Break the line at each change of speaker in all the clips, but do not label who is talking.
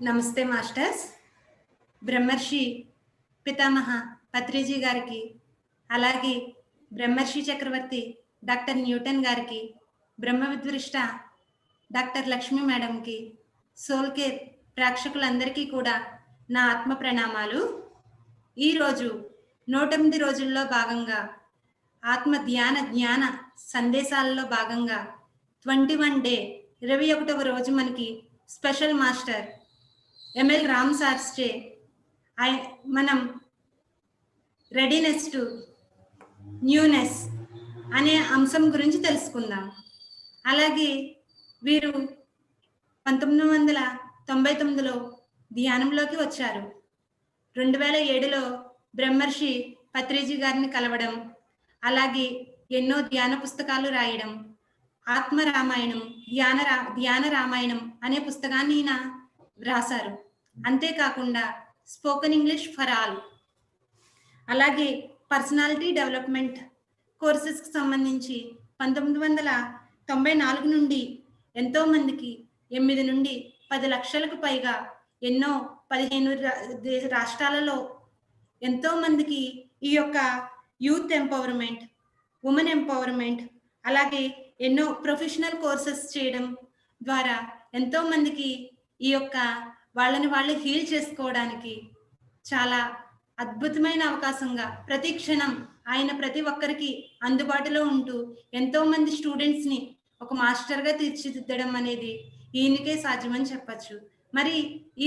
నమస్తే మాస్టర్స్. బ్రహ్మర్షి పితామహ పత్రిజీ గారికి, అలాగే బ్రహ్మర్షి చక్రవర్తి డాక్టర్ న్యూటన్ గారికి, బ్రహ్మ విద్వృష్ట డాక్టర్ లక్ష్మీ మేడంకి, సోల్ కేర్ ప్రేక్షకులందరికీ కూడా నా ఆత్మ ప్రణామాలు. ఈరోజు 108 రోజుల్లో భాగంగా ఆత్మ ధ్యాన జ్ఞాన సందేశాలలో భాగంగా 21 డే 21వ రోజు మనకి special master M L Ram sirs చే మనం రెడీనెస్ టు న్యూనెస్ అనే అంశం గురించి తెలుసుకుందాం. అలాగే వీరు 1999లో ధ్యానంలోకి వచ్చారు. 2007లో బ్రహ్మర్షి పత్రిజీ గారిని కలవడం, అలాగే ఎన్నో ధ్యాన పుస్తకాలు రాయడం, ఆత్మ రామాయణం, ధ్యాన రామాయణం అనే పుస్తకాన్ని ఈయన రాశారు. అంతేకాకుండా స్పోకెన్ ఇంగ్లీష్ ఫర్ ఆల్, అలాగే పర్సనాలిటీ డెవలప్మెంట్ కోర్సెస్కి సంబంధించి 1994 నుండి ఎంతో మందికి 8 నుండి 10 లక్షలకు పైగా ఎన్నో 15 రాష్ట్రాలలో ఎంతో మందికి ఈ యొక్క యూత్ ఎంపవర్మెంట్, ఉమెన్ ఎంపవర్మెంట్, అలాగే ఎన్నో ప్రొఫెషనల్ కోర్సెస్ చేయడం ద్వారా ఎంతో మందికి ఈ యొక్క వాళ్ళని వాళ్ళు హీల్ చేసుకోవడానికి చాలా అద్భుతమైన అవకాశంగా ప్రతి క్షణం ఆయన ప్రతి ఒక్కరికి అందుబాటులో ఉంటూ ఎంతో మంది స్టూడెంట్స్ని ఒక మాస్టర్గా తీర్చిదిద్దడం అనేది ఈయనకే సాధ్యమని చెప్పచ్చు. మరి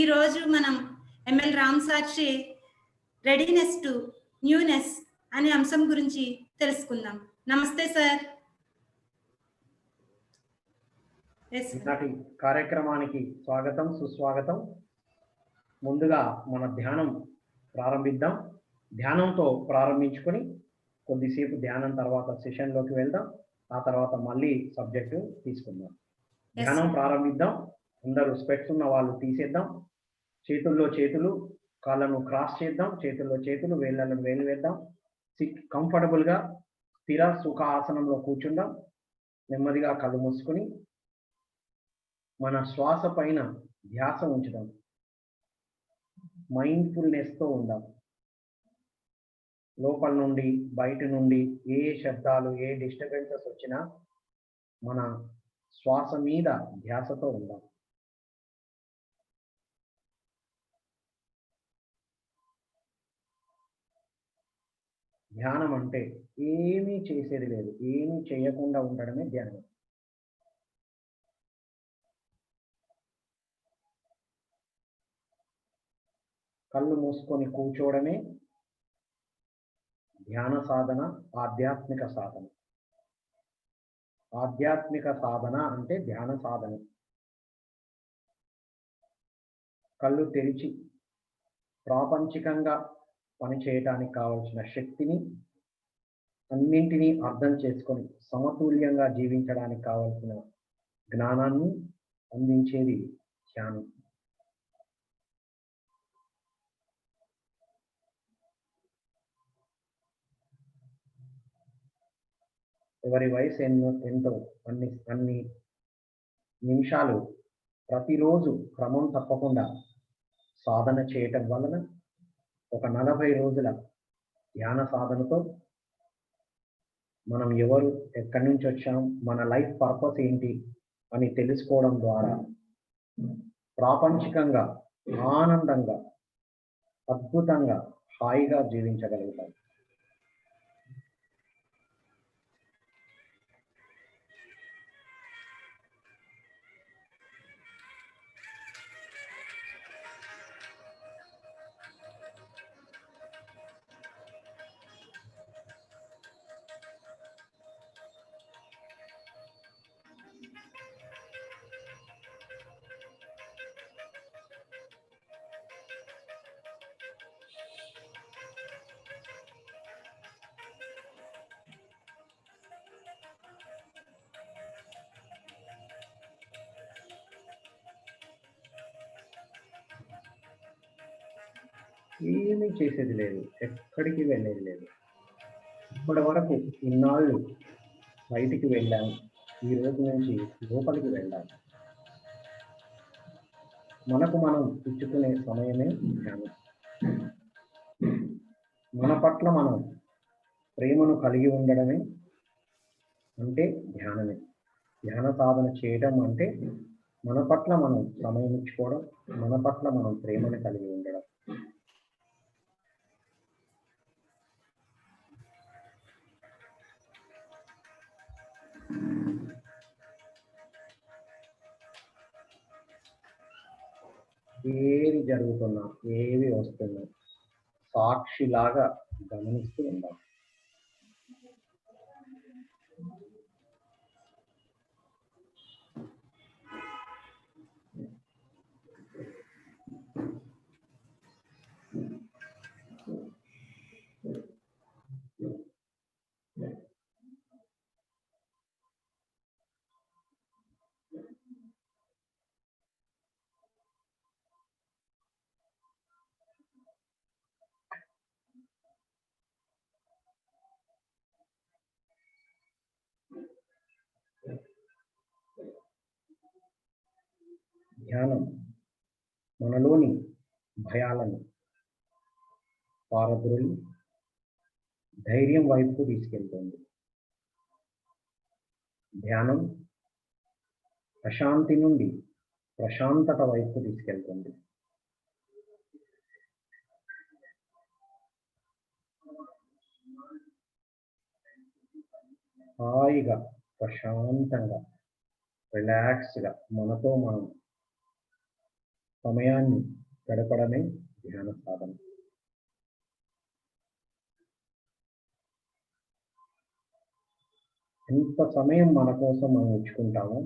ఈరోజు మనం ఎంఎల్ రామ్ సార్చే రెడీనెస్ టు న్యూనెస్ అనే అంశం గురించి తెలుసుకుందాం. నమస్తే సార్.
ఈనాటి కార్యక్రమానికి స్వాగతం, సుస్వాగతం. ముందుగా మన ధ్యానం ప్రారంభిద్దాం. ధ్యానంతో ప్రారంభించుకొని కొద్దిసేపు ధ్యానం తర్వాత సెషన్లోకి వెళ్దాం. ఆ తర్వాత మళ్ళీ సబ్జెక్టు తీసుకుందాం. ధ్యానం ప్రారంభిద్దాం. అందరూ స్పెక్ట్స్ ఉన్న వాళ్ళు తీసేద్దాం. చేతుల్లో చేతులు, కాళ్ళను క్రాస్ చేద్దాం. చేతుల్లో చేతులు, వేళ్ళను వేలు వేద్దాం. కంఫర్టబుల్గా స్థిర సుఖ ఆసనంలో కూర్చుందాం. నెమ్మదిగా కళ్ళు మూసుకొని మన శ్వాస పైన ధ్యాస ఉంచుదాం. మైండ్ఫుల్నెస్తో ఉందాం. లోపల నుండి బయట నుండి ఏ శబ్దాలు, ఏ డిస్టర్బెన్సెస్ వచ్చినా మన శ్వాస మీద ధ్యాసతో ఉందాం. ధ్యానం అంటే ఏమీ చేసేది లేదు, ఏమీ చేయకుండా ఉండడమే ధ్యానం. కళ్ళు మూసుకొని కూర్చోవడమే ధ్యాన సాధన, ఆధ్యాత్మిక సాధన. ఆధ్యాత్మిక సాధన అంటే ధ్యాన సాధన. కళ్ళు తెరిచి ప్రాపంచికంగా పనిచేయటానికి కావలసిన శక్తిని అన్నింటినీ అర్థం చేసుకొని సమతుల్యంగా జీవించడానికి కావలసిన జ్ఞానాన్ని అందించేది ధ్యానం. ఎవరి వయసు ఎంతో అన్ని నిమిషాలు ప్రతిరోజు క్రమం తప్పకుండా సాధన చేయటం వలన ఒక 40 రోజుల ధ్యాన సాధనతో మనం ఎవరు, ఎక్కడి నుంచి వచ్చాం, మన లైఫ్ పర్పస్ ఏంటి అని తెలుసుకోవడం ద్వారా ప్రాపంచికంగా ఆనందంగా అద్భుతంగా హాయిగా జీవించగలుగుతాం. ఏమీ చేసేది లేదు, ఎక్కడికి వెళ్ళేది లేదు. ఇప్పటి వరకు ఇన్నాళ్ళు బయటికి వెళ్ళాము, ఈ రోజు నుంచి లోపలికి వెళ్ళాము. మనకు మనం ఇచ్చుకునే సమయమే ధ్యానం. మన పట్ల మనం ప్రేమను కలిగి ఉండడమే అంటే ధ్యానమే. ధ్యాన సాధన చేయడం అంటే మన పట్ల మనం సమయం ఇచ్చుకోవడం, మన పట్ల మనం ప్రేమను కలిగి ఉండడం. ఏది జరుగుతున్నా, ఏవి వస్తున్నా సాక్షిలాగా గమనిస్తూ ఉండాలి. ధ్యానం మనలోని భయాలను పారద్రోలి ధైర్యం వైపు తీసుకెళ్తుంది. ధ్యానం ప్రశాంతి నుండి ప్రశాంతత వైపు తీసుకెళ్తుంది. హాయిగా, ప్రశాంతంగా, రిలాక్స్గా మనతో మనం సమయాన్ని గడపడమే ధ్యాన సాధన. ఎంత సమయం మన కోసం మనం ఇచ్చుకుంటామో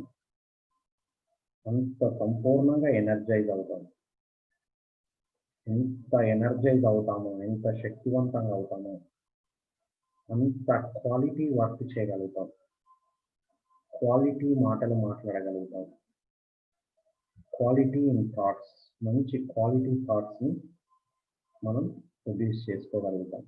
అంత సంపూర్ణంగా ఎనర్జైజ్ అవుతాము. ఎంత ఎనర్జైజ్ అవుతామో, ఎంత శక్తివంతంగా అవుతామో అంత క్వాలిటీ వర్క్ చేయగలుగుతాం, క్వాలిటీ మాటలు మాట్లాడగలుగుతాం, క్వాలిటీ ఇన్ థాట్స్, మంచి క్వాలిటీ థాట్స్ని మనం ప్రొడ్యూస్ చేసుకోగలుగుతాం.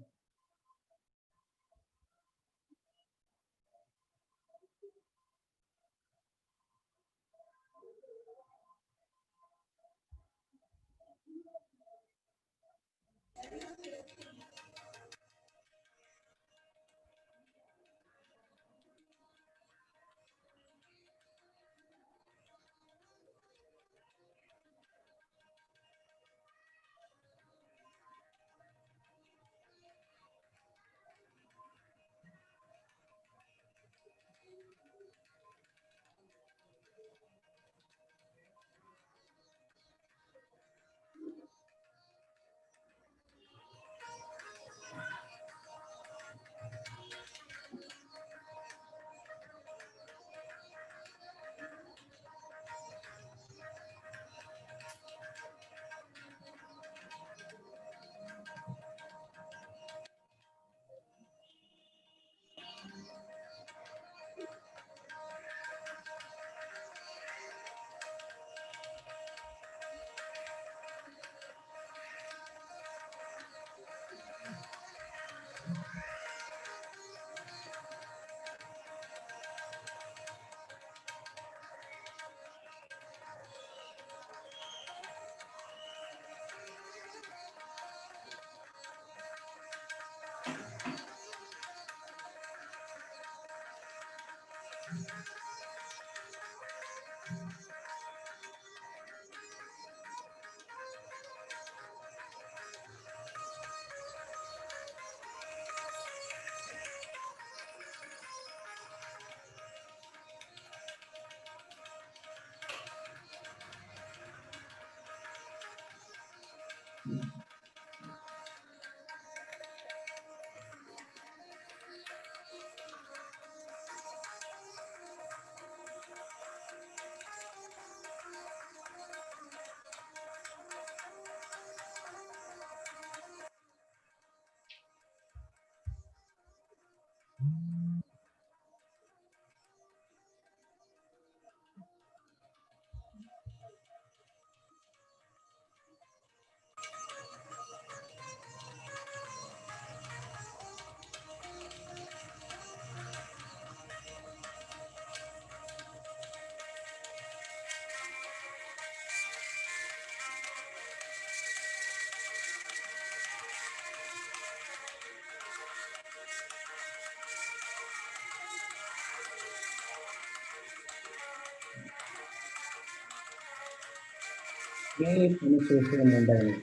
ఏ పని చేసే ముందైనా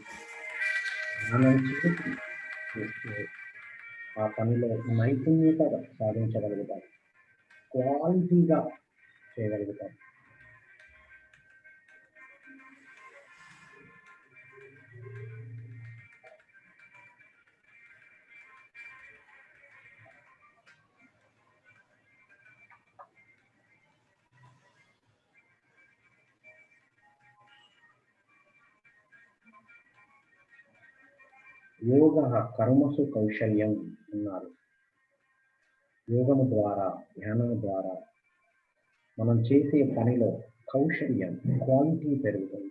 ధ్యానం చేసి చేస్తే ఆ పనిలో నైపుణ్యత సాధించగలుగుతారు, క్వాలిటీగా చేయగలుగుతారు. యోగ కర్మసు కౌశల్యం అన్నారు. యోగము ద్వారా, ధ్యానము ద్వారా మనం చేసే పనిలో కౌశల్యం, క్వాలిటీ పెరుగుతుంది.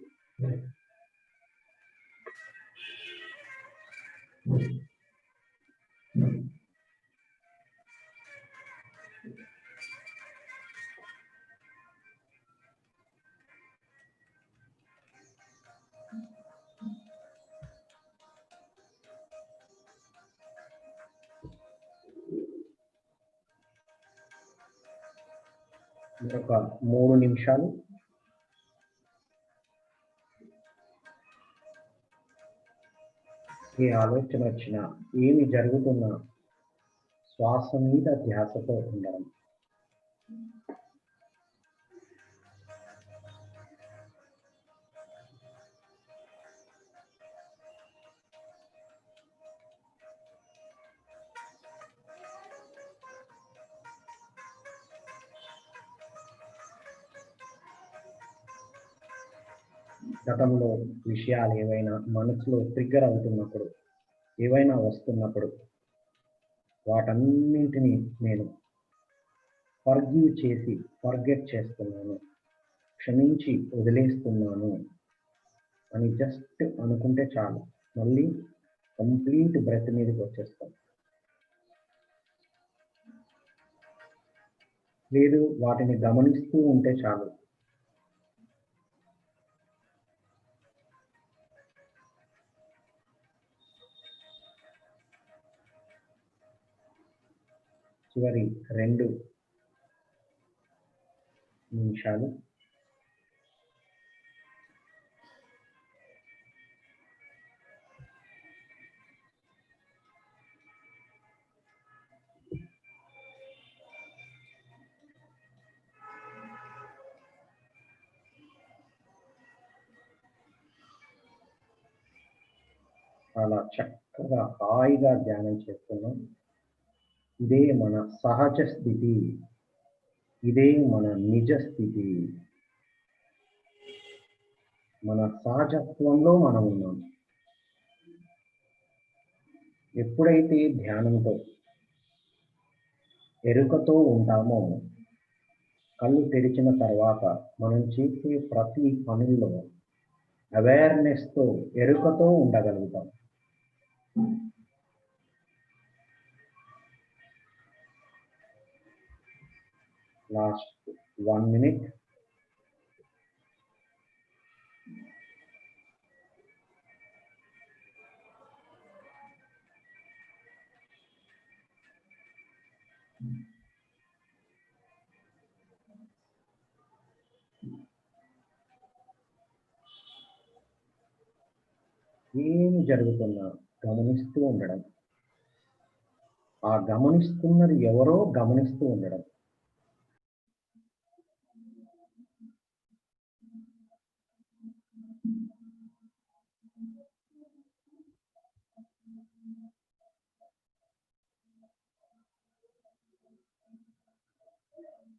ఒక 3 నిమిషాలు ఏ ఆలోచన వచ్చినా, ఏమి జరుగుతున్నా శ్వాస మీద ధ్యాసతో ఉండడం. గతంలో విషయాలు ఏవైనా మనసులో ట్రిగ్గర్ అవుతున్నప్పుడు, ఏవైనా వస్తున్నప్పుడు వాటన్నింటినీ నేను ఫర్గివ్ చేసి ఫర్గెట్ చేస్తున్నాను, క్షమించి వదిలేస్తున్నాను అని జస్ట్ అనుకుంటే చాలు, మళ్ళీ కంప్లీట్ బ్రెత్ మీదకి వచ్చేస్తాం. లేదు, వాటిని గమనిస్తూ ఉంటే చాలు. చివరి 2 నిమిషాలు చాలా చక్కగా హాయిగా ధ్యానం చేస్తున్నాం. ఇదే మన సహజ స్థితి, ఇదే మన నిజ స్థితి. మన సహజత్వంలో మనం ఉన్నాం. ఎప్పుడైతే ధ్యానంతో, ఎరుకతో ఉంటామో, కళ్ళు తెరిచిన తర్వాత మనం చేసే ప్రతి పనుల్లో అవేర్నెస్తో, ఎరుకతో ఉండగలుగుతాం. Last 1 minute. ఏమి జరుగుతున్నా గమనిస్తూ ఉండడం, ఆ గమనిస్తున్నది ఎవరో గమనిస్తూ ఉండడం.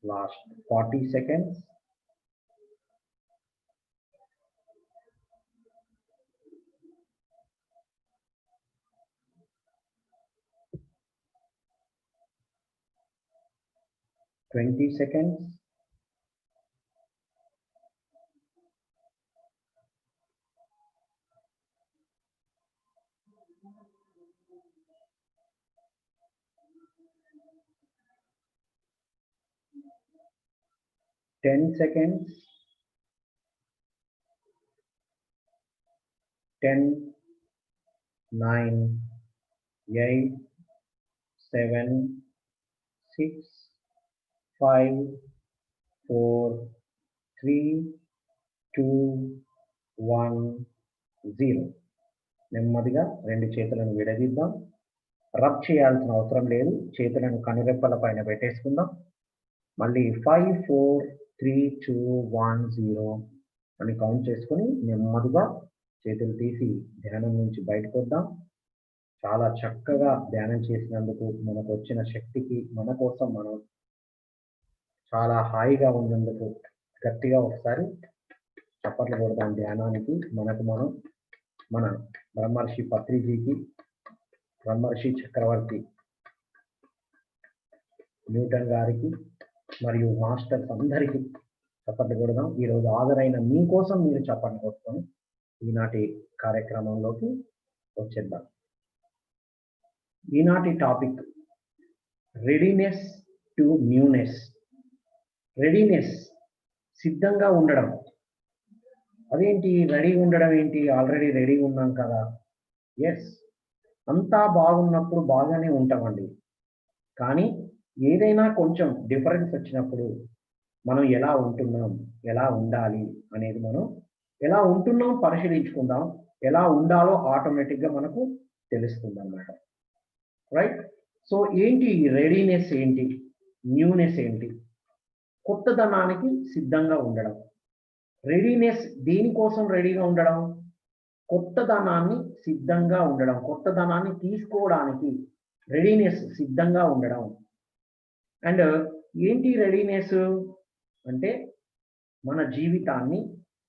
Last 40 seconds. Twenty seconds. Ten seconds. 10, 9, 8, 7, 6, 5, 4, 3, 2, 1 0. నెమ్మదిగా రెండు చేతులను విడదీద్దాం. రబ్ చేయాల్సిన అవసరం లేదు. చేతులను కనురెప్పల పైన పెట్టేసుకుందాం. మళ్ళీ 5 4 3 2 1 0 అని కౌంట్ చేసుకుని నెమ్మదిగా చేతులు తీసి ధ్యానం నుంచి బయటకు వద్దాం. చాలా చక్కగా ధ్యానం చేసినందుకు మనకు వచ్చిన శక్తికి మన కోసం మనం చాలా హాయిగా ఉన్నందుకు గట్టిగా ఒకసారి చప్పట్లు కొడదాం. ధ్యానానికి మనకు మనం మన బ్రహ్మర్షి పత్రిజీకి, బ్రహ్మర్షి చక్రవర్తి న్యూటన్ గారికి మరియు మాస్టర్స్ అందరికీ చప్పట్లు కొడదాం. ఈరోజు హాజరైన మీకోసం మీరు చప్పట్లు కొట్టుకొని ఈనాటి కార్యక్రమంలోకి వచ్చేద్దాం. ఈనాటి topic readiness to newness. Readiness, సిద్ధంగా ఉండడం. అదేంటి రెడీ ఉండడం ఏంటి? ఆల్రెడీ రెడీ ఉన్నాం కదా. ఎస్, అంతా బాగున్నప్పుడు బాగానే ఉంటామండి. కానీ ఏదైనా కొంచెం డిఫరెన్స్ వచ్చినప్పుడు మనం ఎలా ఉంటున్నాం, ఎలా ఉండాలి అనేది మనం ఎలా ఉంటున్నాం పరిశీలించుకుందాం. ఎలా ఉండాలో ఆటోమేటిక్గా మనకు తెలుస్తుంది అన్నమాట. రైట్? సో ఏంటి రెడీనెస్, ఏంటి న్యూనెస్, ఏంటి? కొత్తదనానికి సిద్ధంగా ఉండడం. రెడీనెస్ దేనికోసం రెడీగా ఉండడం? కొత్తదనాన్ని సిద్ధంగా ఉండడం, కొత్తదనాన్ని తీసుకోవడానికి రెడీనెస్, సిద్ధంగా ఉండడం. అండ్ ఏంటి రెడీనెస్ అంటే మన జీవితాన్ని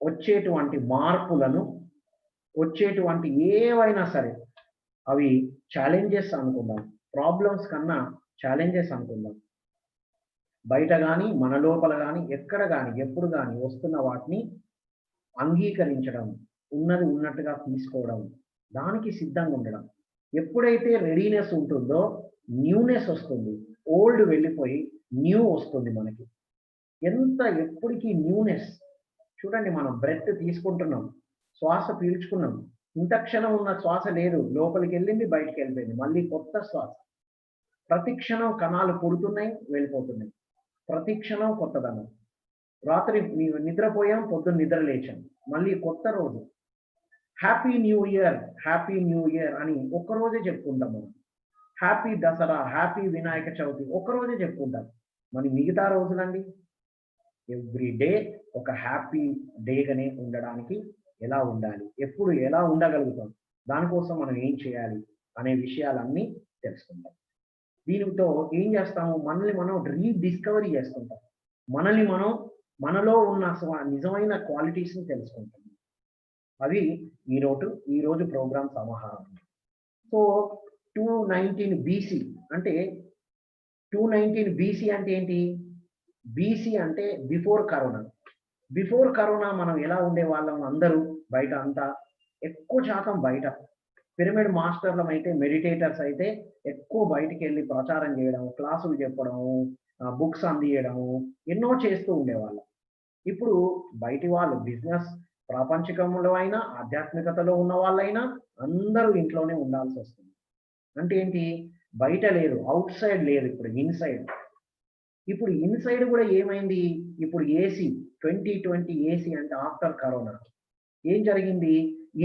వచ్చేటువంటి మార్పులను, వచ్చేటువంటి ఏవైనా సరే అవి ఛాలెంజెస్ అనుకుందాం, ప్రాబ్లమ్స్ కన్నా ఛాలెంజెస్ అనుకుందాం. బయట కానీ మన లోపల కానీ ఎక్కడ కానీ ఎప్పుడు కానీ వస్తున్న వాటిని అంగీకరించడం, ఉన్నది ఉన్నట్టుగా తీసుకోవడం, దానికి సిద్ధంగా ఉండడం. ఎప్పుడైతే రెడీనెస్ ఉంటుందో న్యూనెస్ వస్తుంది. ఓల్డ్ వెళ్ళిపోయి న్యూ వస్తుంది మనకి. ఎప్పటికీ న్యూనెస్. చూడండి, మనం బ్రెత్ తీసుకుంటున్నాం, శ్వాస పీల్చుకున్నాం, ఇంత క్షణం ఉన్న శ్వాస లేదు, లోపలికి వెళ్ళింది, బయటికి వెళ్ళిపోయింది, మళ్ళీ కొత్త శ్వాస. ప్రతి క్షణం కణాలు పుడుతున్నాయి, వెళ్ళిపోతున్నాయి. ప్రతి క్షణం కొత్తదనం. రాత్రి నిద్రపోయాం, పొద్దున్న నిద్ర లేచాం, మళ్ళీ కొత్త రోజు. Happy new year, happy new year అని ఒక్కరోజే చెప్పుకుంటాం మనం. హ్యాపీ దసరా, హ్యాపీ వినాయక చవితి ఒక్కరోజే చెప్పుకుంటాం. మరి మిగతా రోజులండి ఎవ్రీ డే ఒక హ్యాపీ డేగానే ఉండడానికి ఎలా ఉండాలి, ఎప్పుడు ఎలా ఉండగలుగుతాం, దానికోసం మనం ఏం చేయాలి అనే విషయాలన్నీ తెలుసుకుంటాం. దీనితో ఏం చేస్తాము? మనల్ని మనం రీడిస్కవరీ చేసుకుంటాం. మనల్ని మనం, మనలో ఉన్న నిజమైన క్వాలిటీస్ని తెలుసుకుంటాం. అవి ఈరోజు ప్రోగ్రామ్ సమాహారం. సో 219 BC అంటే 219 BC అంటే ఏంటి? BC అంటే బిఫోర్ కరోనా. బిఫోర్ కరోనా మనం ఎలా ఉండేవాళ్ళం? అందరూ బయట, అంతా ఎక్కువ శాతం బయట. పిరమిడ్ మాస్టర్లం అయితే, మెడిటేటర్స్ అయితే ఎక్కువ బయటికి వెళ్ళి ప్రచారం చేయడం, క్లాసులు చెప్పడం, బుక్స్ అందియడము, ఎన్నో చేస్తూ ఉండేవాళ్ళం. ఇప్పుడు బయటి వాళ్ళు బిజినెస్, ప్రాపంచికంలో అయినా ఆధ్యాత్మికతలో ఉన్న వాళ్ళైనా అందరూ ఇంట్లోనే ఉండాల్సి వస్తుంది. అంటే ఏంటి? బయట లేదు, అవుట్ సైడ్ లేదు, ఇప్పుడు ఇన్సైడ్. ఇప్పుడు ఇన్సైడ్ కూడా ఏమైంది? ఇప్పుడు ఏసీ 2020 ఏసీ అంటే ఆఫ్టర్ కరోనా ఏం జరిగింది?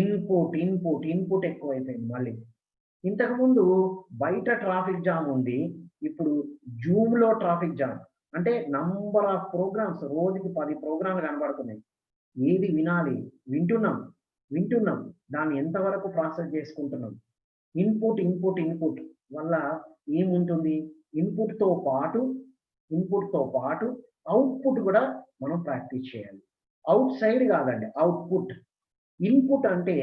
ఇన్పుట్ ఎక్కువైపోయింది. మళ్ళీ ఇంతకుముందు బయట ట్రాఫిక్ జామ్ ఉంది, ఇప్పుడు జూమ్లో ట్రాఫిక్ జామ్. అంటే నంబర్ ఆఫ్ ప్రోగ్రామ్స్, రోజుకి 10 ప్రోగ్రాంలు కనబడుతున్నాయి. ఏది వినాలి? వింటున్నాం, దాన్ని ఎంతవరకు ప్రాసెస్ చేసుకుంటున్నాం? ఇన్పుట్ వల్ల ఏముంటుంది? ఇన్పుట్తో పాటు అవుట్పుట్ కూడా మనం ప్రాక్టీస్ చేయాలి. అవుట్ సైడ్ కాదండి, అవుట్పుట్. ఇన్పుట్ అంటే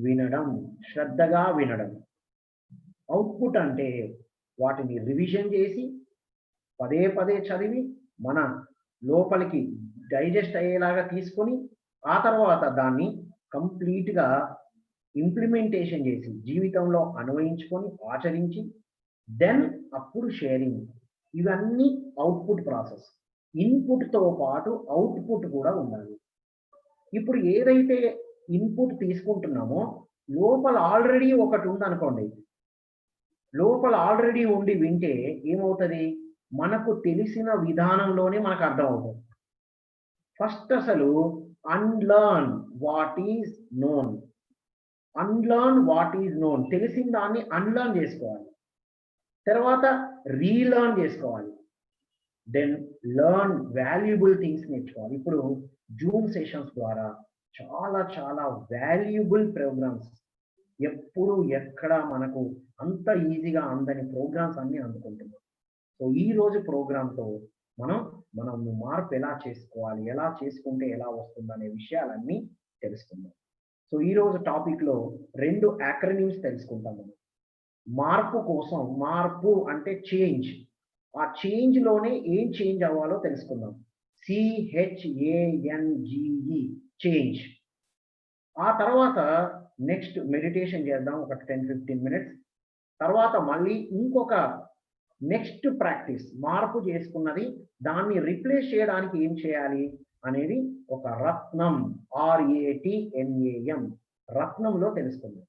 వినడం, శ్రద్ధగా వినడం. అవుట్పుట్ అంటే వాటిని రివిజన్ చేసి పదే చదివి మన లోపలికి డైజెస్ట్ అయ్యేలాగా తీసుకొని ఆ తర్వాత దాన్ని కంప్లీట్గా ఇంప్లిమెంటేషన్ చేసి జీవితంలో అన్వయించుకొని ఆచరించి దెన్ అప్పుడు షేరింగ్. ఇవన్నీ అవుట్పుట్ ప్రాసెస్. ఇన్పుట్తో పాటు అవుట్పుట్ కూడా ఉండాలి. ఇప్పుడు ఏదైతే ఇన్పుట్ తీసుకుంటున్నామో లోపల ఆల్రెడీ ఒకటి ఉందనుకోండి, లోపల ఆల్రెడీ ఉండి వింటే ఏమవుతుంది? మనకు తెలిసిన విధానంలోనే మనకు అర్థమవుతుంది. ఫస్ట్ అసలు unlearn what is known. Unlearn what is known, తెలిసిన దాన్ని అన్లర్న్ చేసుకోవాలి. తర్వాత రీలర్న్ చేసుకోవాలి. దెన్ లర్న్ వాల్యుబుల్ థింగ్స్ నేర్చుకోవాలి. ఇప్పుడు జూమ్ సెషన్స్ ద్వారా చాలా చాలా వాల్యుబుల్ ప్రోగ్రామ్స్, ఎప్పుడు ఎక్కడ మనకు అంత ఈజీగా అందని ప్రోగ్రామ్స్ అన్ని అందుకుంటున్నాం. సో ఈ రోజు ప్రోగ్రామ్తో మనం మార్పు ఎలా చేసుకోవాలి, ఎలా చేసుకుంటే ఎలా వస్తుంది అనే విషయాలన్నీ తెలుసుకుందాం. సో ఈ రోజు టాపిక్లో 2 యాక్రోనిమ్స్ తెలుసుకుంటాం మనం. మార్పు కోసం, మార్పు అంటే చేంజ్, ఆ చేంజ్ లోనే ఏం చేంజ్ అవ్వాలో తెలుసుకుందాం. CHANGE, change. ఆ తర్వాత నెక్స్ట్ మెడిటేషన్ చేద్దాం ఒక 10-15 మినిట్స్. తర్వాత మళ్ళీ ఇంకొక నెక్స్ట్ ప్రాక్టీస్, మార్పు చేసుకున్నది దాన్ని రిప్లేస్ చేయడానికి ఏం చేయాలి అనేది ఒక రత్నం, RATNAM, రత్నంలో తెలుసుకుందాం.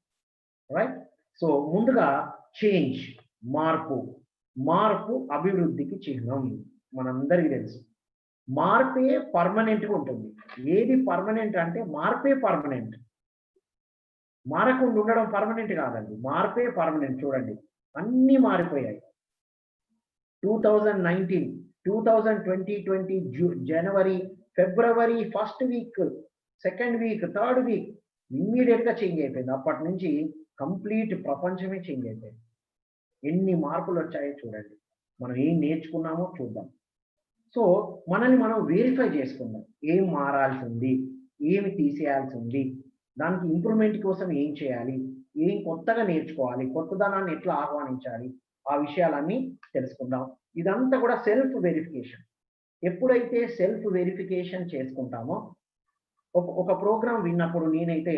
రైట్. సో ముందుగా చేంజ్, మార్పు. మార్పు అభివృద్ధికి చిహ్నం, మనందరికీ తెలుసు. మార్పే పర్మనెంట్గా ఉంటుంది. ఏది పర్మనెంట్ అంటే మార్పే పర్మనెంట్, మారకుండా ఉండడం పర్మనెంట్ కాదండి, మార్పే పర్మనెంట్. చూడండి అన్నీ మారిపోయాయి. 2019, 2020 జనవరి, ఫిబ్రవరి first week, second week, third week ఇమ్మీడియట్గా చేంజ్ అయిపోయింది. అప్పటి నుంచి కంప్లీట్ ప్రపంచమే చేంజ్ అయిపోయింది. ఎన్ని మార్పులు వచ్చాయో చూడండి. మనం ఏం నేర్చుకున్నామో చూద్దాం. సో మనల్ని మనం వెరిఫై చేసుకుందాం. ఏం మారాల్సి ఉంది, ఏమి తీసేయాల్సి ఉంది, దానికి ఇంప్రూవ్మెంట్ కోసం ఏం చేయాలి, ఏం కొత్తగా నేర్చుకోవాలి, కొత్తదనాన్ని ఎట్లా ఆహ్వానించాలి, ఆ విషయాలన్నీ తెలుసుకుందాం. ఇదంతా కూడా సెల్ఫ్ వెరిఫికేషన్. ఎప్పుడైతే సెల్ఫ్ వెరిఫికేషన్ చేసుకుంటామో, ఒక ప్రోగ్రామ్ విన్నప్పుడు నేనైతే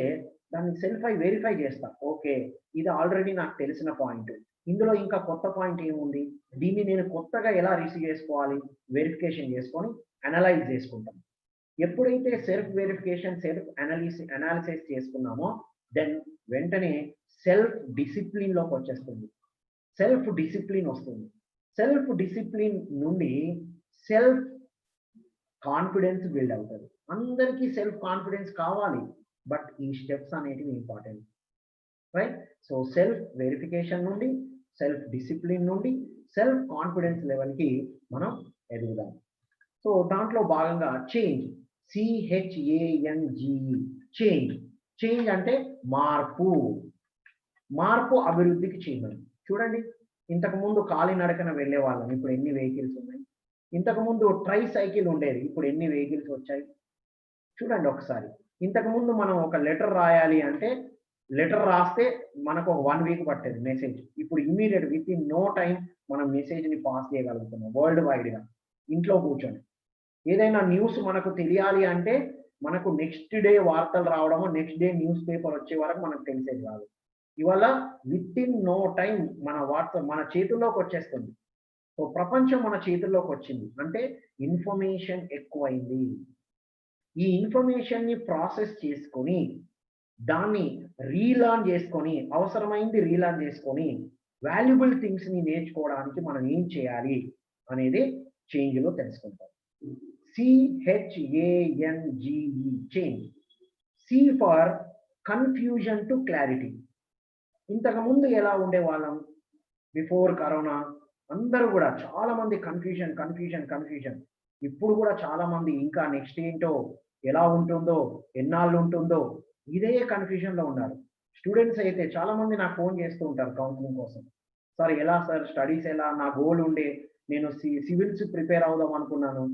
దాన్ని వెరిఫై చేస్తా. ఓకే, ఇది ఆల్రెడీ నాకు తెలిసిన పాయింట్, ఇందులో ఇంకా కొత్త పాయింట్ ఏముంది, దీన్ని నేను కొత్తగా ఎలా రిసీవ్ చేసుకోవాలి, వెరిఫికేషన్ చేసుకొని అనలైజ్ చేసుకుంటాం. ఎప్పుడైతే సెల్ఫ్ వెరిఫికేషన్, సెల్ఫ్ అనాలిసిస్ చేసుకున్నామో దెన్ వెంటనే సెల్ఫ్ డిసిప్లిన్లోకి వచ్చేస్తుంది. సెల్ఫ్ డిసిప్లిన్ వస్తుంది. సెల్ఫ్ డిసిప్లిన్ నుండి సెల్ఫ్ కాన్ఫిడెన్స్ బిల్డ్ అవుతుంది. అందరికీ సెల్ఫ్ కాన్ఫిడెన్స్ కావాలి, బట్ ఈ స్టెప్స్ అనేటివి important. Right. So self verification నుండి, సెల్ఫ్ డిసిప్లిన్ నుండి సెల్ఫ్ కాన్ఫిడెన్స్ లెవెల్కి మనం ఎదుగుదాం. సో దాంట్లో భాగంగా చేంజ్, CHANGE, చేంజ్. చేంజ్ అంటే మార్పు. మార్పు అభివృద్ధికి చిహ్నం. చూడండి, ఇంతకుముందు కాలినడకన వెళ్ళే వాళ్ళం, ఇప్పుడు ఎన్ని వెహికల్స్ ఉన్నాయి. ఇంతకుముందు ట్రై సైకిల్ ఉండేది, ఇప్పుడు ఎన్ని వెహికల్స్ వచ్చాయి చూడండి ఒకసారి. ఇంతకుముందు మనం ఒక లెటర్ రాయాలి అంటే, లెటర్ రాస్తే మనకు ఒక 1 వీక్ పట్టేది మెసేజ్. ఇప్పుడు immediate within no time మనం మెసేజ్ని పాస్ చేయగలుగుతున్నాం వరల్డ్ వైడ్గా, ఇంట్లో కూర్చొని. ఏదైనా న్యూస్ మనకు తెలియాలి అంటే మనకు నెక్స్ట్ డే వార్తలు రావడము, నెక్స్ట్ డే న్యూస్ పేపర్ వచ్చే వరకు మనకు తెలిసేది కాదు. ఇవాళ విత్ ఇన్ నో టైం మన వాట్సాప్ మన చేతుల్లోకి వచ్చేస్తుంది. సో ప్రపంచం మన చేతుల్లోకి వచ్చింది అంటే ఇన్ఫర్మేషన్ ఎక్కువైంది. ఈ ఇన్ఫర్మేషన్ని ప్రాసెస్ చేసుకొని దాన్ని రీలర్న్ చేసుకొని, అవసరమైంది రీలర్న్ చేసుకొని వాల్యుబుల్ థింగ్స్ని నేర్చుకోవడానికి మనం ఏం చేయాలి అనేది చేంజ్లో తెలుసుకుంటాం. CHANGE, change. C for confusion to clarity. ఇంతకుముందు ఎలా ఉండేవాళ్ళం, బిఫోర్ కరోనా అందరూ కూడా చాలా మంది కన్ఫ్యూజన్. ఇప్పుడు కూడా చాలా మంది ఇంకా నెక్స్ట్ ఏంటో, ఎలా ఉంటుందో, ఎన్నాళ్ళు ఉంటుందో ఇదే కన్ఫ్యూజన్లో ఉన్నారు. స్టూడెంట్స్ అయితే చాలా మంది నాకు ఫోన్ చేస్తూ ఉంటారు కౌన్సిలింగ్ కోసం. సార్ ఎలా సార్, స్టడీస్ ఎలా, నా గోల్ ఉండే నేను సివిల్స్ ప్రిపేర్ అవుదాం అనుకున్నాను,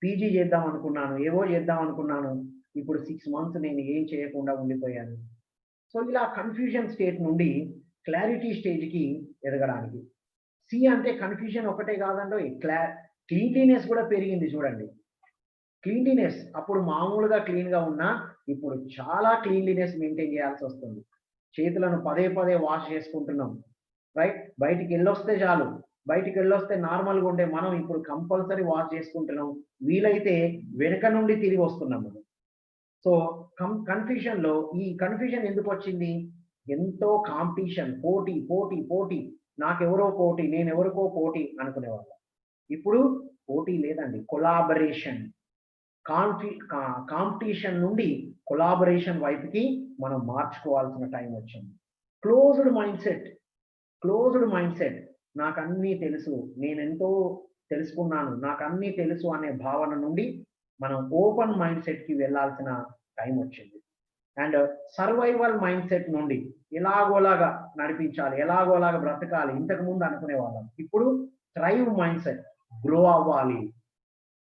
పీజీ చేద్దాం అనుకున్నాను, ఏవో చేద్దాం అనుకున్నాను, ఇప్పుడు 6 months నేను ఏం చేయకుండా ఉండిపోయాను. సో ఇలా కన్ఫ్యూజన్ స్టేట్ నుండి క్లారిటీ స్టేజ్కి ఎదగడానికి. C అంటే కన్ఫ్యూజన్ ఒకటే కాదండో, క్లీన్లీనెస్ కూడా పెరిగింది చూడండి. క్లీన్లీనెస్ అప్పుడు మామూలుగా క్లీన్గా ఉన్నా ఇప్పుడు చాలా క్లీన్లీనెస్ మెయింటైన్ చేయాల్సి వస్తుంది. చేతులను పదే వాష్ చేసుకుంటున్నాం. రైట్. బయటికి వెళ్ళొస్తే చాలు, బయటికి వెళ్ళొస్తే నార్మల్గా ఉండే మనం ఇప్పుడు కంపల్సరీ వాష్ చేసుకుంటున్నాం. వీలైతే వెనక నుండి తిరిగి వస్తున్నాం మనం. సో కన్ఫ్యూజన్లో ఈ కన్ఫ్యూజన్ ఎందుకు వచ్చింది, ఎంతో కాంపిటీషన్, పోటీ, నాకెవరో పోటీ, నేనెవరికో పోటీ అనుకునేవాళ్ళం. ఇప్పుడు పోటీ లేదండి, కొలాబరేషన్. కాంపిటీషన్ నుండి కొలాబరేషన్ వైపుకి మనం మార్చుకోవాల్సిన టైం వచ్చింది. క్లోజ్డ్ మైండ్ సెట్ నాకు అన్నీ తెలుసు, నేనెంతో తెలుసుకున్నాను, నాకు అన్నీ తెలుసు అనే భావన నుండి మనం ఓపెన్ మైండ్ సెట్కి వెళ్ళాల్సిన టైం వచ్చింది. అండ్ సర్వైవల్ మైండ్ సెట్ నుండి ఎలాగోలాగా నడిపించాలి, ఎలాగోలాగా బ్రతకాలి ఇంతకు ముందు అనుకునే వాళ్ళం. ఇప్పుడు థ్రైవ్ మైండ్ సెట్, గ్రో అవ్వాలి,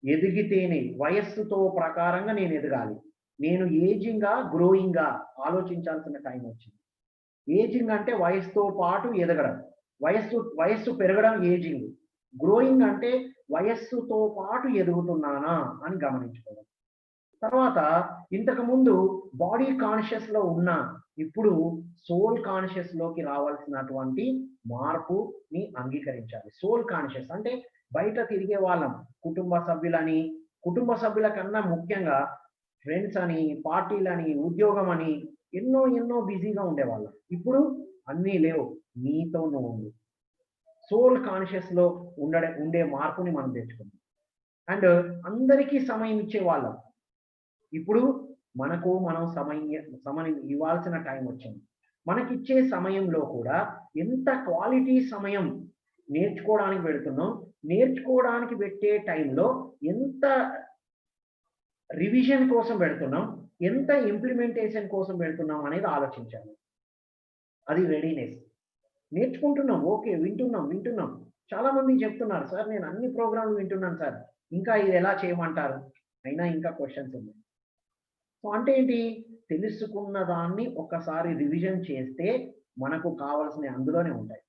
ఎదిగితేనే వయస్సుతో ప్రకారంగా నేను ఎదగాలి, నేను ఏజింగా గ్రోయింగ్గా ఆలోచించాల్సిన టైం వచ్చింది. ఏజింగ్ అంటే వయస్సుతో పాటు ఎదగడం, వయస్సు పెరగడం ఏజింగ్. గ్రోయింగ్ అంటే వయస్సుతో పాటు ఎదుగుతున్నానా అని గమనించుకోవడం. తర్వాత ఇంతకు ముందు బాడీ కాన్షియస్ లో ఉన్న ఇప్పుడు సోల్ కాన్షియస్ లోకి రావాల్సినటువంటి మార్పుని అంగీకరించాలి. సోల్ కాన్షియస్ అంటే బయట తిరిగే వాళ్ళం, కుటుంబ సభ్యుల కన్నా ముఖ్యంగా ఫ్రెండ్స్ అని, పార్టీలని, ఉద్యోగం అని ఎన్నో బిజీగా ఉండేవాళ్ళం. ఇప్పుడు అన్నీ లేవు, నీతో నువ్వు ఉండు. సోల్ కాన్షియస్ లో ఉండే మార్పుని మనం తెచ్చుకున్నాం. అండ్ అందరికీ సమయం ఇచ్చేవాళ్ళం, ఇప్పుడు మనం సమయం ఇవ్వాల్సిన టైం వచ్చింది. మనకిచ్చే సమయంలో కూడా ఎంత క్వాలిటీ సమయం నేర్చుకోవడానికి పెడుతున్నాం, నేర్చుకోవడానికి పెట్టే టైంలో ఎంత రివిజన్ కోసం పెడుతున్నాం, ఎంత ఇంప్లిమెంటేషన్ కోసం పెడుతున్నాం అనేది ఆలోచించాలి. అది రెడీనెస్. నేర్చుకుంటున్నాం, ఓకే, వింటున్నాం. చాలా మంది చెప్తున్నారు, సార్ నేను అన్ని ప్రోగ్రాంలు వింటున్నాను సార్, ఇంకా ఇది ఎలా చేయమంటారు, అయినా ఇంకా క్వశ్చన్స్ ఉన్నాయి. సో అంటే ఏంటి, తెలుసుకున్న దాన్ని ఒకసారి రివిజన్ చేస్తే మనకు కావాల్సిన అందులోనే ఉంటాయి.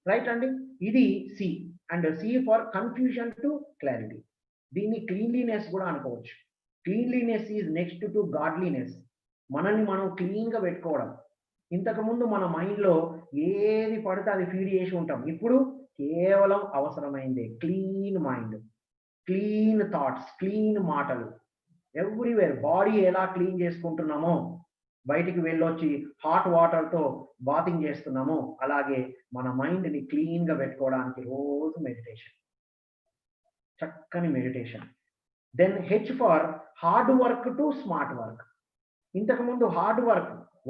రైట్ అండి, ఇది C. And C for confusion to clarity. దీన్ని క్లీన్లీనెస్ కూడా అనుకోవచ్చు. Cleanliness is next to godliness. మనల్ని మనం క్లీన్గా పెట్టుకోవడం. ఇంతకుముందు మన మైండ్లో ఏది పడితే అది ఫీడ్ చేసి ఉంటాం, ఇప్పుడు కేవలం అవసరమైందే clean mind, clean thoughts, clean మాటలు. ఎవ్రీవేర్ బాడీ ఎలా క్లీన్ చేసుకుంటున్నామో, బయటికి వెళ్ళొచ్చి హాట్ వాటర్తో బాతింగ్ చేస్తున్నామో, అలాగే మన మైండ్ని క్లీన్గా పెట్టుకోవడానికి రోజు మెడిటేషన్, చక్కని meditation. Then H for hard work to smart work. ఇంతకుముందు hard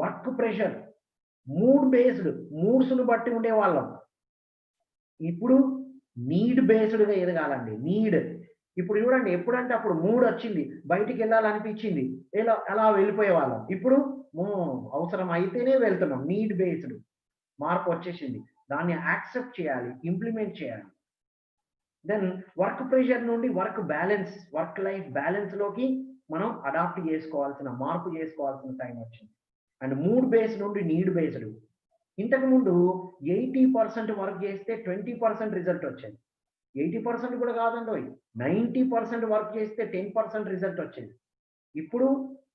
work pressure, mood based, మూడ్స్ను బట్టి ఉండేవాళ్ళం. ఇప్పుడు నీడ్ బేస్డ్గా ఎదగాలండి. నీడ్. ఇప్పుడు చూడండి, ఎప్పుడంటే అప్పుడు మూడ్ వచ్చింది, బయటికి వెళ్ళాలనిపించింది, అలా వెళ్ళిపోయే వాళ్ళం. ఇప్పుడు అవసరం అయితేనే వెళ్తున్నాం. నీడ్ బేస్డ్ మార్పు వచ్చేసింది, దాన్ని యాక్సెప్ట్ చేయాలి, ఇంప్లిమెంట్ చేయాలి. దెన్ వర్క్ ప్రెషర్ నుండి వర్క్ లైఫ్ బ్యాలెన్స్ లోకి మనం అడాప్ట్ చేసుకోవాల్సిన, మార్పు చేసుకోవాల్సిన టైం వచ్చింది. అండ్ మూడ్ బేస్డ్ నుండి నీడ్ బేస్డ్. ఇంతకుముందు 80% వర్క్ చేస్తే 20% రిజల్ట్ వచ్చేది. 80% కూడా కాదండి, 90% వర్క్ చేస్తే 10% రిజల్ట్ వచ్చేది. ఇప్పుడు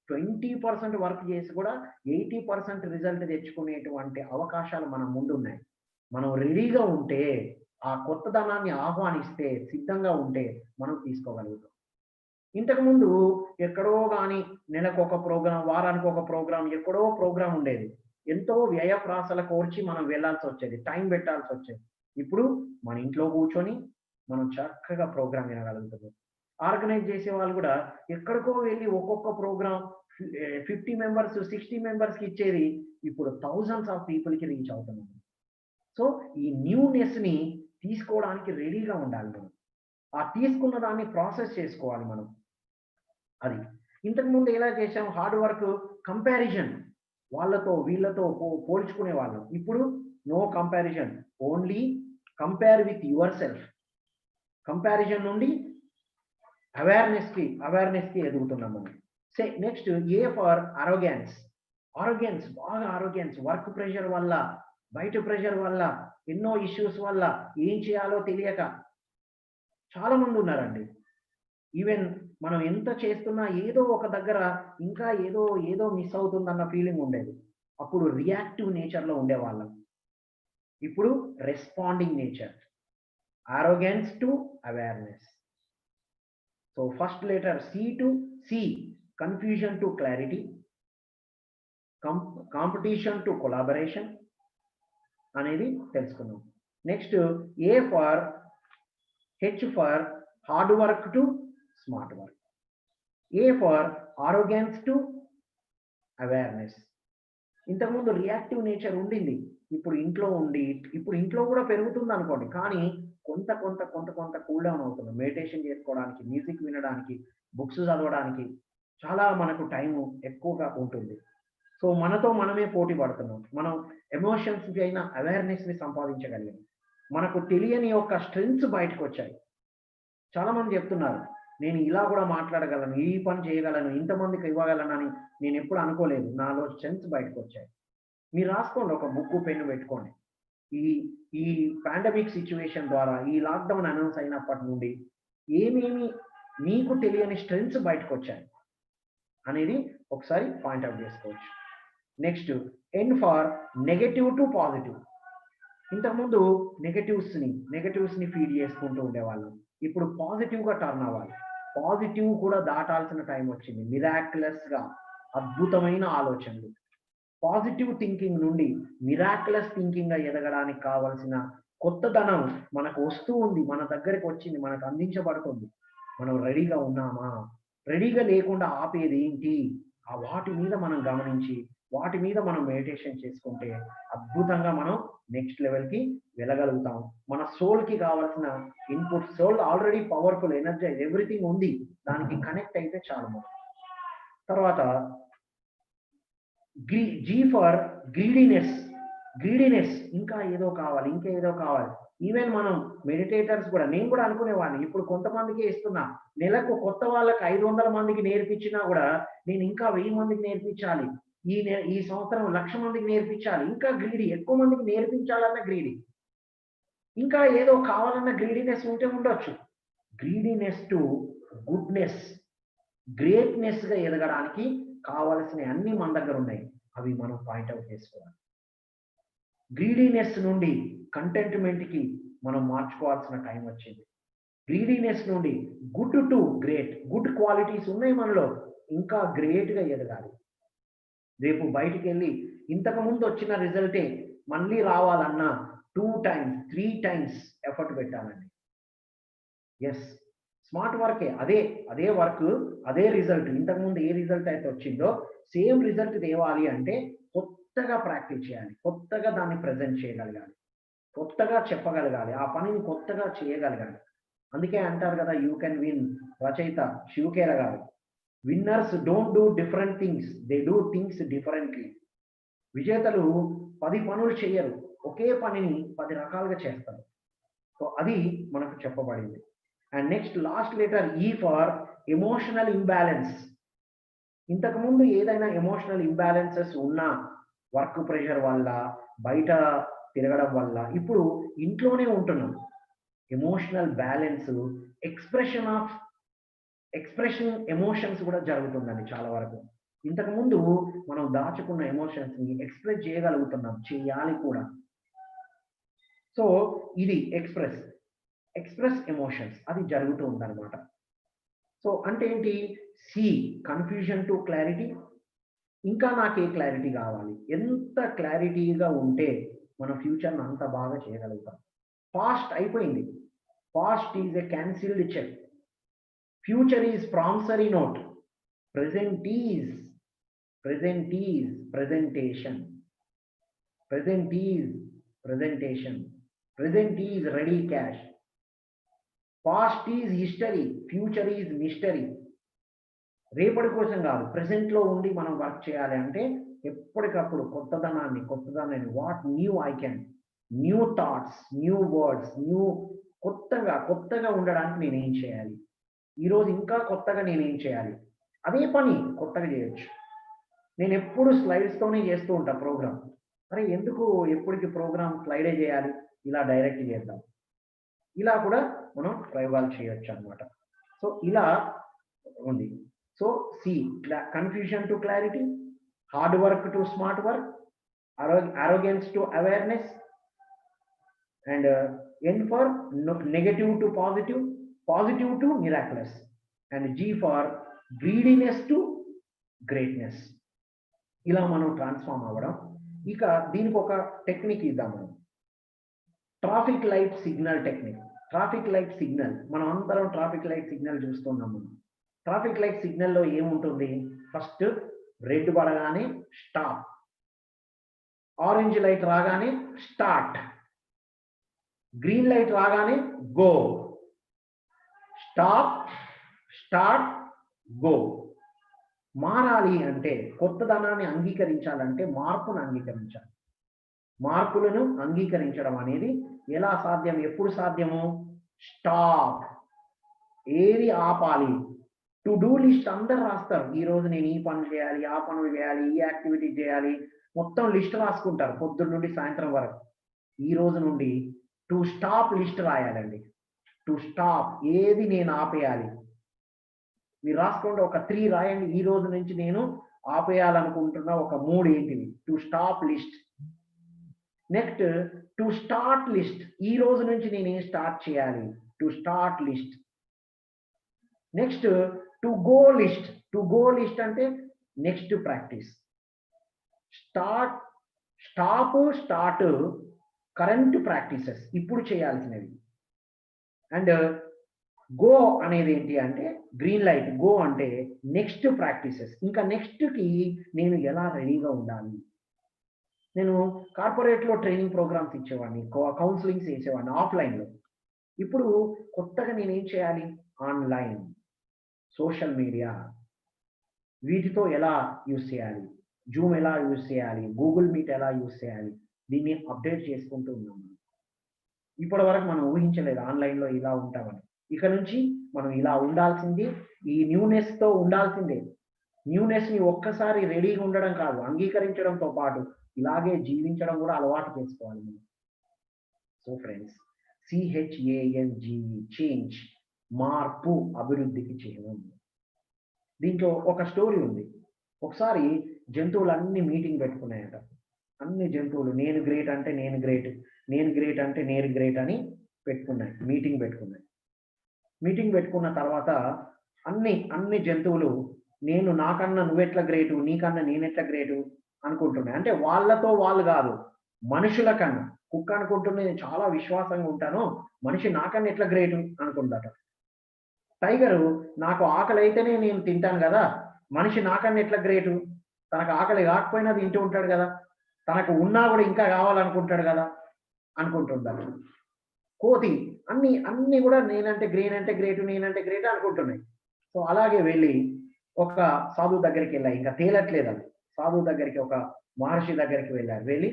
20% వర్క్ చేసి కూడా 80% రిజల్ట్ తెచ్చుకునేటువంటి అవకాశాలు మన ముందు ఉన్నాయి. మనం రెడీగా ఉంటే, ఆ కొత్తదనాన్ని ఆహ్వానిస్తే, సిద్ధంగా ఉంటే మనం తీసుకోగలుగుతాం. ఇంతకుముందు ఎక్కడో కానీ నెలకు ఒక ప్రోగ్రాం, వారానికి ఒక ప్రోగ్రాం, ఎక్కడో ప్రోగ్రాం ఉండేది. ఎంతో వ్యయప్రాసల కోర్చి మనం వెళ్ళాల్సి వచ్చేది, టైం పెట్టాల్సి వచ్చేది. ఇప్పుడు మన ఇంట్లో కూర్చొని మనం చక్కగా ప్రోగ్రాం వినగలుగుతున్నాం. ఆర్గనైజ్ చేసే వాళ్ళు కూడా ఎక్కడికో వెళ్ళి ఒక్కొక్క ప్రోగ్రాం 50 మెంబర్స్ 60 మెంబర్స్కి ఇచ్చేది ఇప్పుడు థౌజండ్స్ ఆఫ్ పీపుల్కి రీచ్ అవుతున్నాం. సో ఈ న్యూనెస్ని తీసుకోవడానికి రెడీగా ఉండాలి మనం. ఆ తీసుకున్న దాన్ని ప్రాసెస్ చేసుకోవాలి మనం. అది ఇంతకుముందు ఎలా చేసాం, హార్డ్ వర్క్ కంపారిజన్, వాళ్ళతో వీళ్ళతో పోల్చుకునే వాళ్ళం. ఇప్పుడు no comparison, only compare with yourself. Comparison నుండి అవేర్నెస్కి ఎదుగుతున్నాం మనం. Next A for arrogance. బాగా అరోగెన్స్, వర్క్ ప్రెషర్ వల్ల, బయట ప్రెషర్ వల్ల, ఎన్నో ఇష్యూస్ వల్ల ఏం చేయాలో తెలియక చాలా మంది ఉన్నారండి. ఈవెన్ మనం ఎంత చేస్తున్నా ఏదో ఒక దగ్గర ఇంకా ఏదో మిస్ అవుతుందన్న ఫీలింగ్ ఉండేది. అప్పుడు రియాక్టివ్ నేచర్లో ఉండేవాళ్ళం. ఇప్పుడు responding nature. Arrogance to awareness. So first letter C, confusion to clarity, competition to collaboration అనేది తెలుసుకున్నాం. Next H for hard work to smart work. A for arrogance to awareness. ఇంతకుముందు reactive nature ఉండింది, ఇప్పుడు ఇంట్లో కూడా పెరుగుతుంది అనుకోండి, కానీ కొంత కొంత కొంత కొంత కూల్ డౌన్ అవుతుంది. మెడిటేషన్ చేసుకోవడానికి, మ్యూజిక్ వినడానికి, బుక్స్ చదవడానికి చాలా మనకు టైం ఎక్కువగా ఉంటుంది. సో మనతో మనమే పోటీ పడుతున్నాం. మనం ఎమోషన్స్ అయిన అవేర్నెస్ని సంపాదించగలిగాం. మనకు తెలియని యొక్క స్ట్రెంగ్స్ బయటకు వచ్చాయి. చాలా మంది చెప్తున్నారు, నేను ఇలా కూడా మాట్లాడగలను, ఈ పని చేయగలను, ఇంతమందికి ఇవ్వగలనని నేను ఎప్పుడు అనుకోలేదు. నాలో స్ట్రెంగ్స్ బయటకు వచ్చాయి. మీరు రాసుకోండి, ఒక బుక్ పెన్ను పెట్టుకోండి. ఈ పాండమిక్ సిచ్యువేషన్ ద్వారా, ఈ లాక్డౌన్ అనౌన్స్ అయినప్పటి నుండి ఏమేమి మీకు తెలియని స్ట్రెంగ్స్ బయటకు వచ్చాయి అనేది ఒకసారి పాయింట్అవుట్ చేసుకోవచ్చు. Next, N for negative to positive. ఇంతకుముందు నెగటివ్స్ని ఫీడ్ చేసుకుంటూ ఉండేవాళ్ళం. ఇప్పుడు పాజిటివ్గా టర్న్ అవ్వాలి. పాజిటివ్ కూడా దాటాల్సిన టైం వచ్చింది. మిరాక్యులస్గా అద్భుతమైన ఆలోచనలు, పాజిటివ్ థింకింగ్ నుండి మిరాక్యులస్ థింకింగ్గా ఎదగడానికి కావాల్సిన కొత్తదనం మనకు వస్తూ ఉంది, మన దగ్గరికి వచ్చింది, మనకు అందించబడుతుంది. మనం రెడీగా ఉన్నామా? రెడీగా లేకుండా ఆపేది ఏంటి? ఆ వాటి మీద మనం గమనించి, వాటి మీద మనం మెడిటేషన్ చేసుకుంటే అద్భుతంగా మనం నెక్స్ట్ లెవెల్కి వెళ్ళగలుగుతాం. మన సోల్కి కావాల్సిన input, soul already powerful, energize, everything ఉంది, దానికి కనెక్ట్ అయితే చాలు. తర్వాత జీ ఫర్ గ్రీడీనెస్. ఇంకా ఏదో కావాలి. ఈవెన్ మనం మెడిటేటర్స్ కూడా, నేను కూడా అనుకునేవాడిని, ఇప్పుడు కొంతమందికి ఇస్తున్నా, నెలకు కొత్త వాళ్ళకి 500 మందికి నేర్పించినా కూడా నేను ఇంకా 1000 మందికి నేర్పించాలి, ఈ సంవత్సరం 1,00,000 మందికి నేర్పించాలి. ఇంకా గ్రీడీ, ఎక్కువ మందికి నేర్పించాలన్న గ్రీడీ, ఇంకా ఏదో కావాలన్న గ్రీడీనెస్ ఉంటే ఉండొచ్చు. గ్రీడీనెస్ టు గుడ్నెస్, గ్రేట్నెస్గా ఎదగడానికి కావలసిన అన్ని మన దగ్గర ఉన్నాయి. అవి మనం పాయింట్అవుట్ చేసుకోవాలి. గ్రీడీనెస్ నుండి కంటెంట్మెంట్కి మనం మార్చుకోవాల్సిన టైం వచ్చింది. గ్రీడీనెస్ నుండి good to great, good qualities ఉన్నాయి మనలో, ఇంకా గ్రేట్గా ఎదగాలి. రేపు బయటికి వెళ్ళి ఇంతకు ముందు వచ్చిన రిజల్టే మళ్ళీ రావాలన్నా 2 times 3 times ఎఫర్ట్ పెట్టాలండి. ఎస్, స్మార్ట్ వర్కే, అదే వర్క్, అదే రిజల్ట్. ఇంతకుముందు ఏ రిజల్ట్ అయితే వచ్చిందో సేమ్ రిజల్ట్ తేవాలి అంటే కొత్తగా ప్రాక్టీస్ చేయాలి, కొత్తగా దాన్ని ప్రజెంట్ చేయగలగాలి, కొత్తగా చెప్పగలగాలి, ఆ పనిని కొత్తగా చేయగలగాలి. అందుకే అంటారు కదా, యూ కెన్ విన్. రచయిత శివకేర గారు, winners don't do different things, they do things differently. విజేతలు 10 పనులు చేయరు, ఒకే పనిని 10 రకాలుగా చేస్తారు. సో అది మనకు చెప్పబడింది. అండ్ నెక్స్ట్, లాస్ట్ లెటర్ ఈ ఫర్ ఎమోషనల్ ఇంబ్యాలెన్స్. ఇంతకుముందు ఏదైనా ఎమోషనల్ ఇంబ్యాలెన్సెస్ ఉన్నా, వర్క్ ప్రెషర్ వల్ల, బయట తిరగడం వల్ల, ఇప్పుడు ఇంట్లోనే ఉంటున్నాం. ఎమోషనల్ బ్యాలెన్స్, ఎక్స్ప్రెషన్ ఎమోషన్స్ కూడా జరుగుతుందండి చాలా వరకు. ఇంతకుముందు మనం దాచుకున్న ఎమోషన్స్ని ఎక్స్ప్రెస్ చేయగలుగుతున్నాం, చేయాలి కూడా. సో ఇది ఎక్స్ప్రెస్ ఎమోషన్స్, అది జరుగుతూ ఉందన్నమాట. సో అంటే ఏంటి? C, confusion to clarity. ఇంకా నాకే క్లారిటీ కావాలి. ఎంత క్లారిటీగా ఉంటే మన ఫ్యూచర్ని అంత బాగా చేయగలుగుతాం. పాస్ట్ అయిపోయింది, past is a cancelled cheque. Future is promissory note. Present is presentation. Present is ready cash. Past is history, future is mystery. రేపటి కోసం కాదు, ప్రెసెంట్లో ఉండి మనం వర్క్ చేయాలి అంటే ఎప్పటికప్పుడు కొత్తదనాన్ని, what new I can, new thoughts, new words, కొత్తగా ఉండడానికి నేనేం చేయాలి, ఈరోజు ఇంకా కొత్తగా నేనేం చేయాలి, అదే పని కొత్తగా చేయొచ్చు. నేను ఎప్పుడు స్లైడ్స్తోనే చేస్తూ ఉంటా ప్రోగ్రామ్. అరే ఎందుకు ఎప్పటికి ప్రోగ్రామ్ స్లైడే చేయాలి, ఇలా డైరెక్ట్ చేద్దాం. ఇలా కూడా మనం ప్రయోగాలు చేయొచ్చు అన్నమాట. సో ఇలా ఉంది. So C, confusion to clarity, hard work to smart work, arrogance to awareness, and N for negative to positive to miraculous, and G for greediness to greatness. ఇలా మనం ట్రాన్స్ఫార్మ్ అవ్వడం. ఇక దీనికి ఒక టెక్నిక్ ఇద్దాం మనం, traffic light signal technique. Traffic light signal, మనం అందరం ట్రాఫిక్ లైట్ సిగ్నల్ చూస్తున్నాం. మనం ట్రాఫిక్ లైట్ సిగ్నల్లో ఏముంటుంది? ఫస్ట్ రెడ్ పడగానే స్టాప్, ఆరెంజ్ లైట్ రాగానే స్టార్ట్, గ్రీన్ లైట్ రాగానే గో. Stop, start, go. మారాలి అంటే, కొత్తదనాన్ని అంగీకరించాలంటే మార్పును అంగీకరించాలి. మార్పులను అంగీకరించడం అనేది ఎలా సాధ్యం, ఎప్పుడు సాధ్యము? స్టాప్, ఏది ఆపాలి. టు డూ లిస్ట్ అందరు రాస్తారు. ఈ రోజు నేను ఈ పనులు చేయాలి, ఆ పనులు చేయాలి, ఈ యాక్టివిటీ చేయాలి, మొత్తం లిస్ట్ రాసుకుంటారు పొద్దున్న నుండి సాయంత్రం వరకు. ఈ రోజు నుండి టు స్టాప్ లిస్ట్ రాయాలండి. టు స్టాప్, ఏది నేను ఆపేయాలి. మీరు రాసుకోండి, ఒక 3 రాయండి. ఈ రోజు నుంచి నేను ఆపేయాలనుకుంటున్న ఒక 3 ఏంటివి? To stop list. Next to start list, ఈ రోజు నుంచి నేను ఏం స్టార్ట్ చేయాలి? To start list. Next to go list. To go list అంటే next practice. Start, stop, start current practices, ఇప్పుడు చేయాల్సినవి. అండ్ గో అనేది ఏంటి అంటే గ్రీన్ లైట్. గో అంటే నెక్స్ట్ ప్రాక్టీసెస్. ఇంకా నెక్స్ట్కి నేను ఎలా రెడీగా ఉండాలి. నేను కార్పొరేట్లో ట్రైనింగ్ ప్రోగ్రామ్స్ ఇచ్చేవాడిని, కౌన్సిలింగ్స్ చేసేవాడిని ఆఫ్లైన్లో. ఇప్పుడు కొత్తగా నేను ఏం చేయాలి? ఆన్లైన్, సోషల్ మీడియా, వీటితో ఎలా యూజ్ చేయాలి, జూమ్ ఎలా యూజ్ చేయాలి, గూగుల్ మీట్ ఎలా యూజ్ చేయాలి, దీన్ని అప్డేట్ చేసుకుంటూ ఉన్నాం. ఇప్పటి వరకు మనం ఊహించలేదు ఆన్లైన్లో ఇలా ఉంటామని. ఇక నుంచి మనం ఇలా ఉండాల్సింది, ఈ న్యూనెస్తో ఉండాల్సిందే. న్యూనెస్ని ఒక్కసారి రెడీగా ఉండడం కాదు, అంగీకరించడంతో పాటు ఇలాగే జీవించడం కూడా అలవాటు చేసుకోవాలి మనం. సో ఫ్రెండ్స్, CHANGE, చేంజ్, మార్పు అభివృద్ధికి చిహ్నం. దీంట్లో ఒక స్టోరీ ఉంది. ఒకసారి జంతువులన్నీ మీటింగ్ పెట్టుకున్నాయట. అన్ని జంతువులు నేను గ్రేట్ అంటే నేను గ్రేట్, నేను గ్రేట్ అంటే నేను గ్రేట్ అని పెట్టుకున్నాయి, మీటింగ్ పెట్టుకున్నాయి. మీటింగ్ పెట్టుకున్న తర్వాత అన్ని జంతువులు నేను నాకన్నా నువ్వెట్లా గ్రేటు, నీకన్నా నేనెట్లా గ్రేటు అనుకుంటున్నాయి. అంటే వాళ్ళతో వాళ్ళు కాదు, మనుషుల కన్నా. కుక్క అనుకుంటుంది నేను చాలా విశ్వాసంగా ఉంటాను, మనిషి నాకన్నా ఎట్లా గ్రేటు అనుకుంటాట. టైగరు నాకు ఆకలి అయితేనే నేను తింటాను కదా, మనిషి నాకన్నా ఎట్లా గ్రేటు, తనకు ఆకలి కాకపోయినా తింటూ ఉంటాడు కదా, తనకు ఉన్నా కూడా ఇంకా కావాలనుకుంటాడు కదా అనుకుంటుంటాడు. కోతి అన్ని కూడా నేనంటే గ్రేటు, నేనంటే గ్రేట్ అనుకుంటున్నాయి. సో అలాగే వెళ్ళి ఒక సాధువు దగ్గరికి వెళ్ళాయి, ఇంకా తేలట్లేదు అది. సాధువు దగ్గరికి, ఒక మహర్షి దగ్గరికి వెళ్ళారు. వెళ్ళి,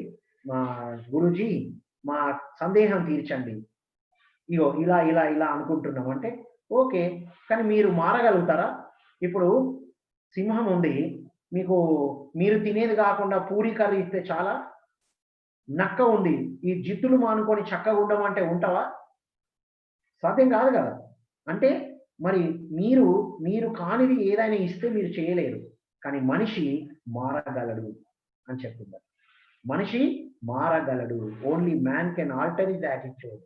మా గురుజీ మా సందేహం తీర్చండి, ఇగో ఇలా ఇలా ఇలా అనుకుంటున్నాం అంటే, ఓకే కానీ మీరు మారగలుగుతారా? ఇప్పుడు సింహం ఉంది, మీకు మీరు తినేది కాకుండా పూరి కర్రీ ఇస్తే చాలా. నక్క ఉంది, ఈ జిత్తులు మానుకొని చక్కగా ఉండమంటే ఉంటావా? సాధ్యం కాదు కదా. అంటే మరి మీరు కానిది ఏదైనా ఇస్తే మీరు చేయలేరు, కానీ మనిషి మారగలడు అని చెప్తున్నారు. మనిషి మారగలడు, only man can alter his attitude.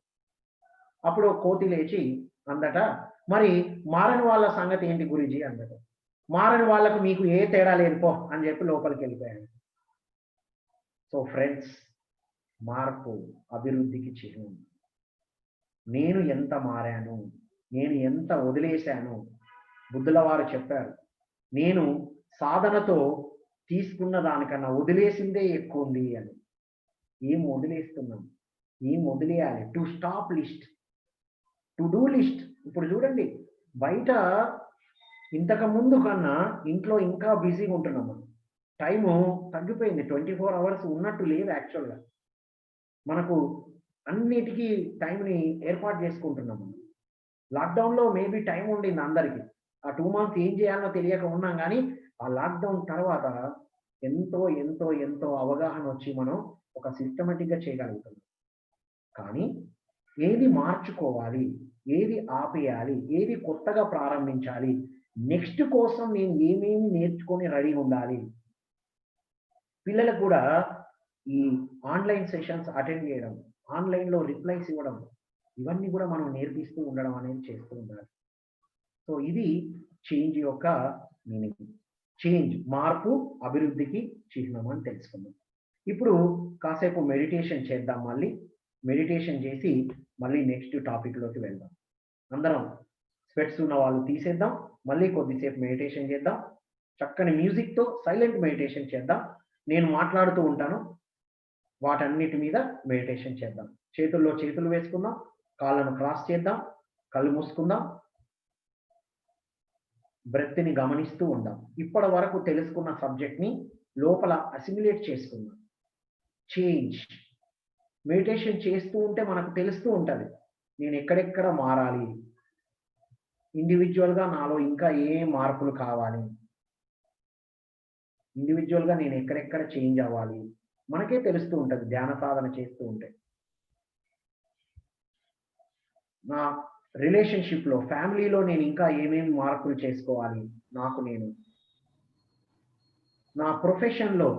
అప్పుడు కోతి లేచి అందట, మరి మారని వాళ్ళ సంగతి ఏంటి గురూజీ అందట. మారని వాళ్ళకు మీకు ఏ తేడా లేదు పో అని చెప్పి లోపలికి వెళ్ళిపోయాడు. సో ఫ్రెండ్స్, మార్పు అభివృద్ధికి చిహ్నం. నేను ఎంత మారాను, నేను ఎంత వదిలేశాను. బుద్ధుల వారు చెప్పారు, నేను సాధనతో తీసుకున్న దానికన్నా వదిలేసిందే ఎక్కువ ఉంది అని. ఏం వదిలేస్తున్నాం, ఏం వదిలేయాలి? To stop list, to do list. ఇప్పుడు చూడండి, బయట ఇంతకు ముందు కన్నా ఇంట్లో ఇంకా బిజీగా ఉంటున్నాం మనం. టైము తగ్గిపోయింది, 24 అవర్స్ ఉన్నట్టు లేదు యాక్చువల్గా. మనకు అన్నిటికీ టైంని ఏర్పాటు చేసుకుంటున్నాము. లాక్డౌన్లో మేబీ టైం ఉండింది అందరికీ. ఆ 2 మంత్స్ ఏం చేయాలో తెలియక ఉన్నాం, కానీ ఆ లాక్డౌన్ తర్వాత ఎంతో ఎంతో ఎంతో అవగాహన వచ్చి మనం ఒక సిస్టమేటిక్గా చేయగలుగుతున్నాం. కానీ ఏది మార్చుకోవాలి, ఏది ఆపేయాలి, ఏది కొత్తగా ప్రారంభించాలి, నెక్స్ట్ కోసం నేను ఏమేమి నేర్చుకొని రెడీ ఉండాలి. పిల్లలకు కూడా ఈ ఆన్లైన్ సెషన్స్ అటెండ్ చేయడం, ఆన్లైన్లో రిప్లైస్ ఇవ్వడం, ఇవన్నీ కూడా మనం నేర్పిస్తూ ఉండడం అనేది చేస్తూ ఉండాలి. సో ఇది చేంజ్ యొక్క మీనింగ్. చేంజ్, మార్పు అభివృద్ధికి చిహ్నం అని తెలుసుకుందాం. ఇప్పుడు కాసేపు మెడిటేషన్ చేద్దాం. మళ్ళీ మెడిటేషన్ చేసి మళ్ళీ నెక్స్ట్ టాపిక్లోకి వెళ్దాం. అందరం స్పెట్స్ ఉన్న వాళ్ళు తీసేద్దాం, మళ్ళీ కొద్దిసేపు మెడిటేషన్ చేద్దాం. చక్కని మ్యూజిక్తో సైలెంట్ మెడిటేషన్ చేద్దాం. నేను మాట్లాడుతూ ఉంటాను, వాటన్నిటి మీద మెడిటేషన్ చేద్దాం. చేతుల్లో చేతులు వేసుకుందాం, కాళ్ళను క్రాస్ చేద్దాం, కళ్ళు మూసుకుందాం, బ్రెత్ని గమనిస్తూ ఉందాం. ఇప్పటి వరకు తెలుసుకున్న సబ్జెక్ట్ని లోపల అసిమిలేట్ చేసుకుందాం. చేంజ్ మెడిటేషన్ చేస్తూ ఉంటే మనకు తెలుస్తూ ఉంటుంది, నేను ఎక్కడెక్కడ మారాలి, ఇండివిజువల్గా నాలో ఇంకా ఏ మార్పులు కావాలి, ఇండివిజువల్గా నేను ఎక్కడెక్కడ చేంజ్ అవ్వాలి, మనకే తెలుస్తూ ఉంటుంది ధ్యాన సాధన చేస్తూ ఉంటే. నా రిలేషన్షిప్లో, ఫ్యామిలీలో నేను ఇంకా ఏమేమి మార్పులు చేసుకోవాలి, నాకు నేను, నా ప్రొఫెషన్లో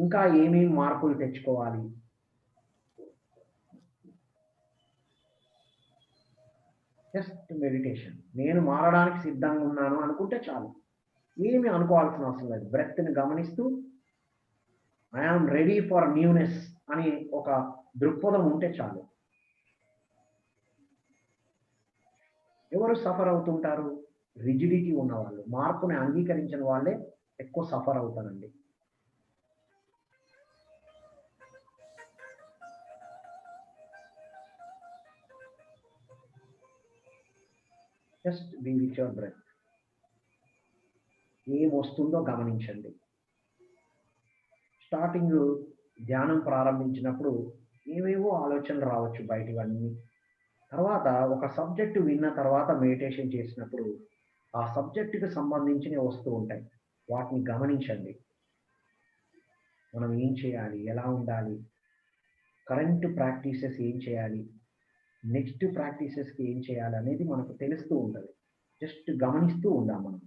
ఇంకా ఏమేమి మార్పులు తెచ్చుకోవాలి, జస్ట్ మెడిటేషన్. నేను మారడానికి సిద్ధంగా ఉన్నాను అనుకుంటే చాలు, ఏమి అనుకోవాల్సిన అవసరం లేదు. బ్రెత్ని గమనిస్తూ ఐఆమ్ రెడీ ఫర్ న్యూనెస్ అని ఒక దృక్పథం ఉంటే చాలు. ఎవరు సఫర్ అవుతుంటారు? రిజిడిటీ ఉన్నవాళ్ళు, మార్పుని అంగీకరించిన వాళ్ళే ఎక్కువ సఫర్ అవుతారండి. Just be with your breath. ఏం వస్తుందో గమనించండి. స్టార్టింగ్ ధ్యానం ప్రారంభించినప్పుడు ఏవేవో ఆలోచనలు రావచ్చు బయటివన్నీ. తర్వాత ఒక సబ్జెక్టు విన్న తర్వాత మెడిటేషన్ చేసినప్పుడు ఆ సబ్జెక్టుకి సంబంధించినవి వస్తూ ఉంటాయి, వాటిని గమనించండి. మనం ఏం చేయాలి, ఎలా ఉండాలి, కరెంట్ ప్రాక్టీసెస్ ఏం చేయాలి, నెక్స్ట్ ప్రాక్టీసెస్కి ఏం చేయాలి అనేది మనకు తెలుస్తూ ఉంటుంది. జస్ట్ గమనిస్తూ ఉందాం మనం.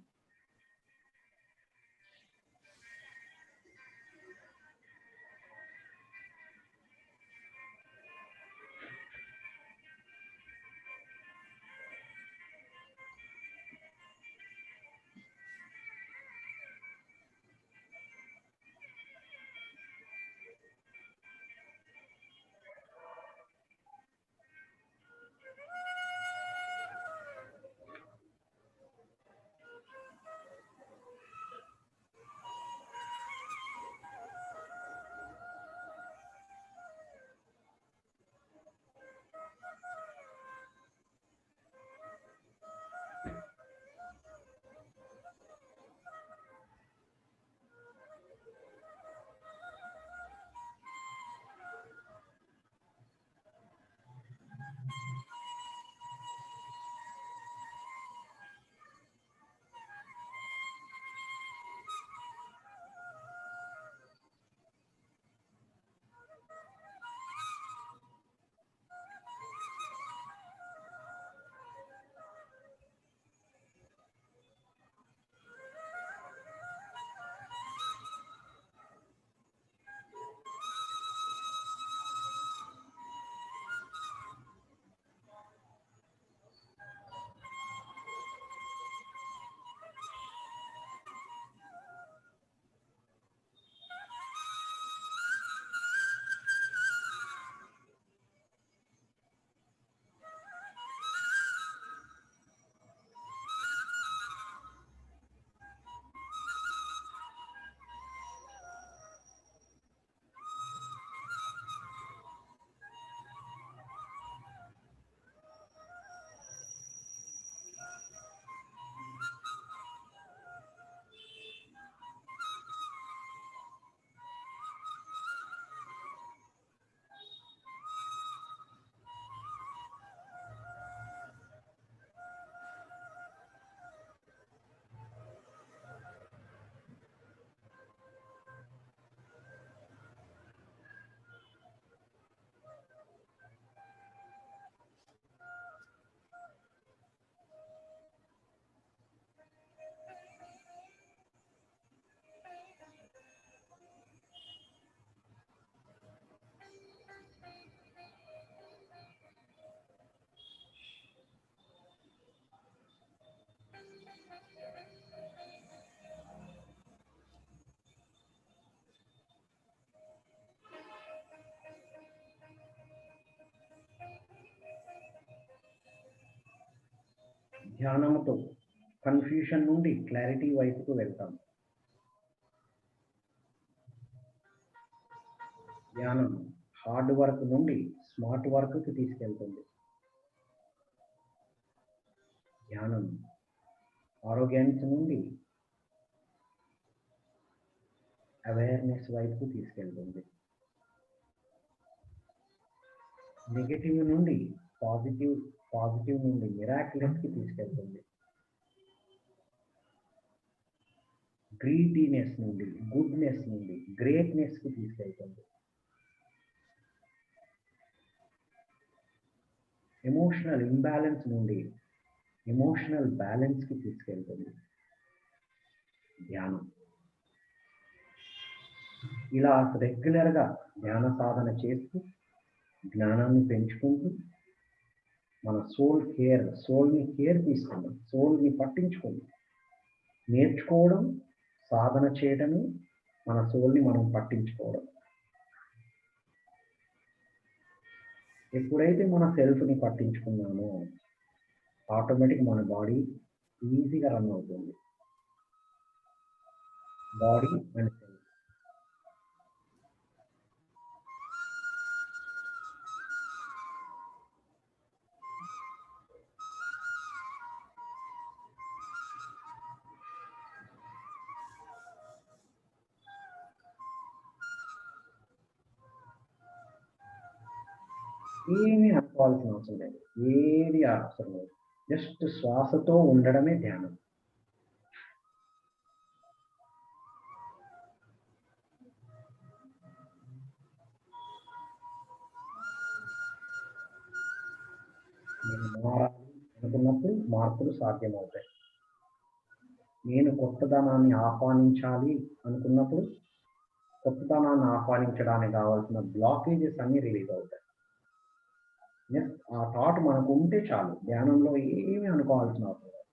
ధ్యానముతో కన్ఫ్యూషన్ నుండి క్లారిటీ వైపుకు వెళ్తాం. ధ్యానం హార్డ్ వర్క్ నుండి స్మార్ట్ వర్క్కి తీసుకెళ్తుంది. ధ్యానం ఆరోగ్యానికి నుండి అవేర్నెస్ వైపుకు తీసుకెళ్తుంది. నెగటివ్ నుండి పాజిటివ్ నుండి మిరాక్యులస్కి తీసుకెళ్తుంది. గ్రీడీనెస్ నుండి గుడ్నెస్ నుండి గ్రేట్నెస్కి తీసుకెళ్తుంది. ఎమోషనల్ ఇంబ్యాలెన్స్ నుండి ఎమోషనల్ బ్యాలెన్స్కి తీసుకెళ్తుంది ధ్యానం. ఇలా రెగ్యులర్గా ధ్యాన సాధన చేస్తూ జ్ఞానాన్ని పెంచుకుంటూ మన సోల్ని కేర్ తీసుకుందాం. సోల్ని పట్టించుకుందాం. నేర్చుకోవడం, సాధన చేయడమే మన సోల్ని మనం పట్టించుకోవడం. ఎప్పుడైతే మన సెల్ఫ్ని పట్టించుకున్నామో ఆటోమేటిక్ మన బాడీ ఈజీగా రన్ అవుతుంది. Body and self. ఏమీ అనుకోవాల్సిన అవసరం లేదు. ఏది అవసరం లేదు. జస్ట్ శ్వాసతో ఉండడమే ధ్యానం. నేను మారాలి అనుకున్నప్పుడు మార్పులు సాధ్యమవుతాయి. నేను కొత్తదనాన్ని ఆహ్వానించాలి అనుకున్నప్పుడు కొత్తదనాన్ని ఆహ్వానించడానికి కావాల్సిన బ్లాకేజెస్ అన్ని రిలీజ్ అవుతాయి. ఆ థాట్ మనకు ఉంటే చాలు. ధ్యానంలో ఏమీ అనుకోవాల్సిన అవసరం లేదు.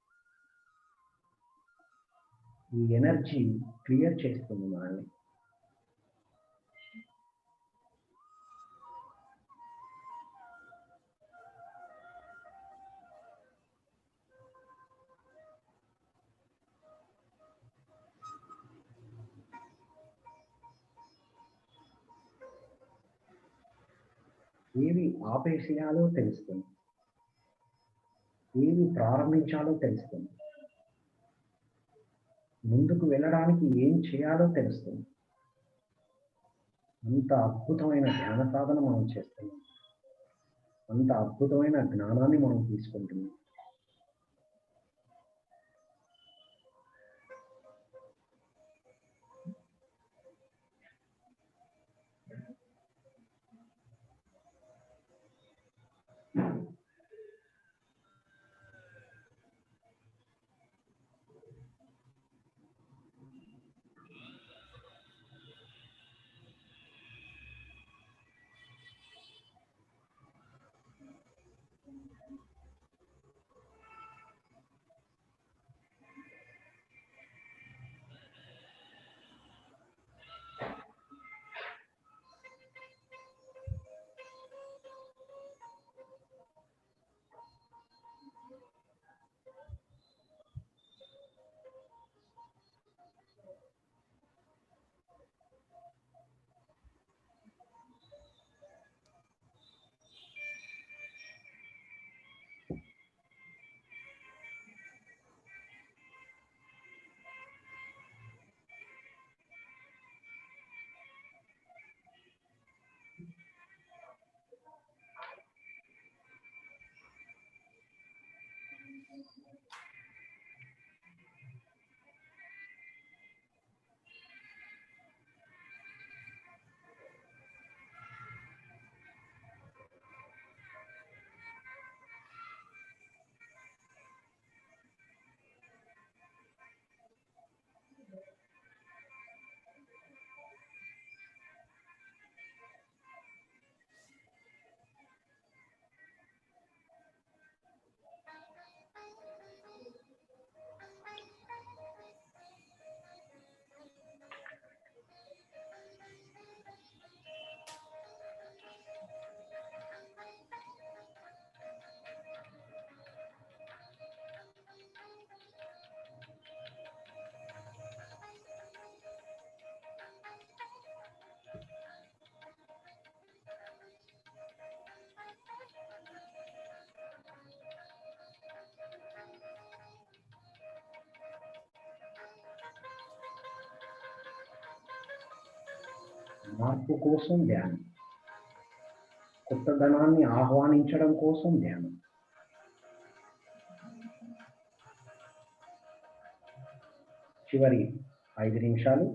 ఈ ఎనర్జీ క్లియర్ చేస్తుంది మనల్ని. ఏవి ఆపేసేయాలో తెలుస్తుంది. ఏవి ప్రారంభించాలో తెలుస్తుంది. ముందుకు వెళ్ళడానికి ఏం చేయాలో తెలుస్తుంది. అంత అద్భుతమైన ధ్యాన సాధన మనం చేస్తున్నాం. అంత అద్భుతమైన జ్ఞానాన్ని మనం తీసుకుంటున్నాం. మార్పు కోసం ధ్యానం, కొత్తదనాన్ని ఆహ్వానించడం కోసం ధ్యానం. చివరి 5 నిమిషాలు.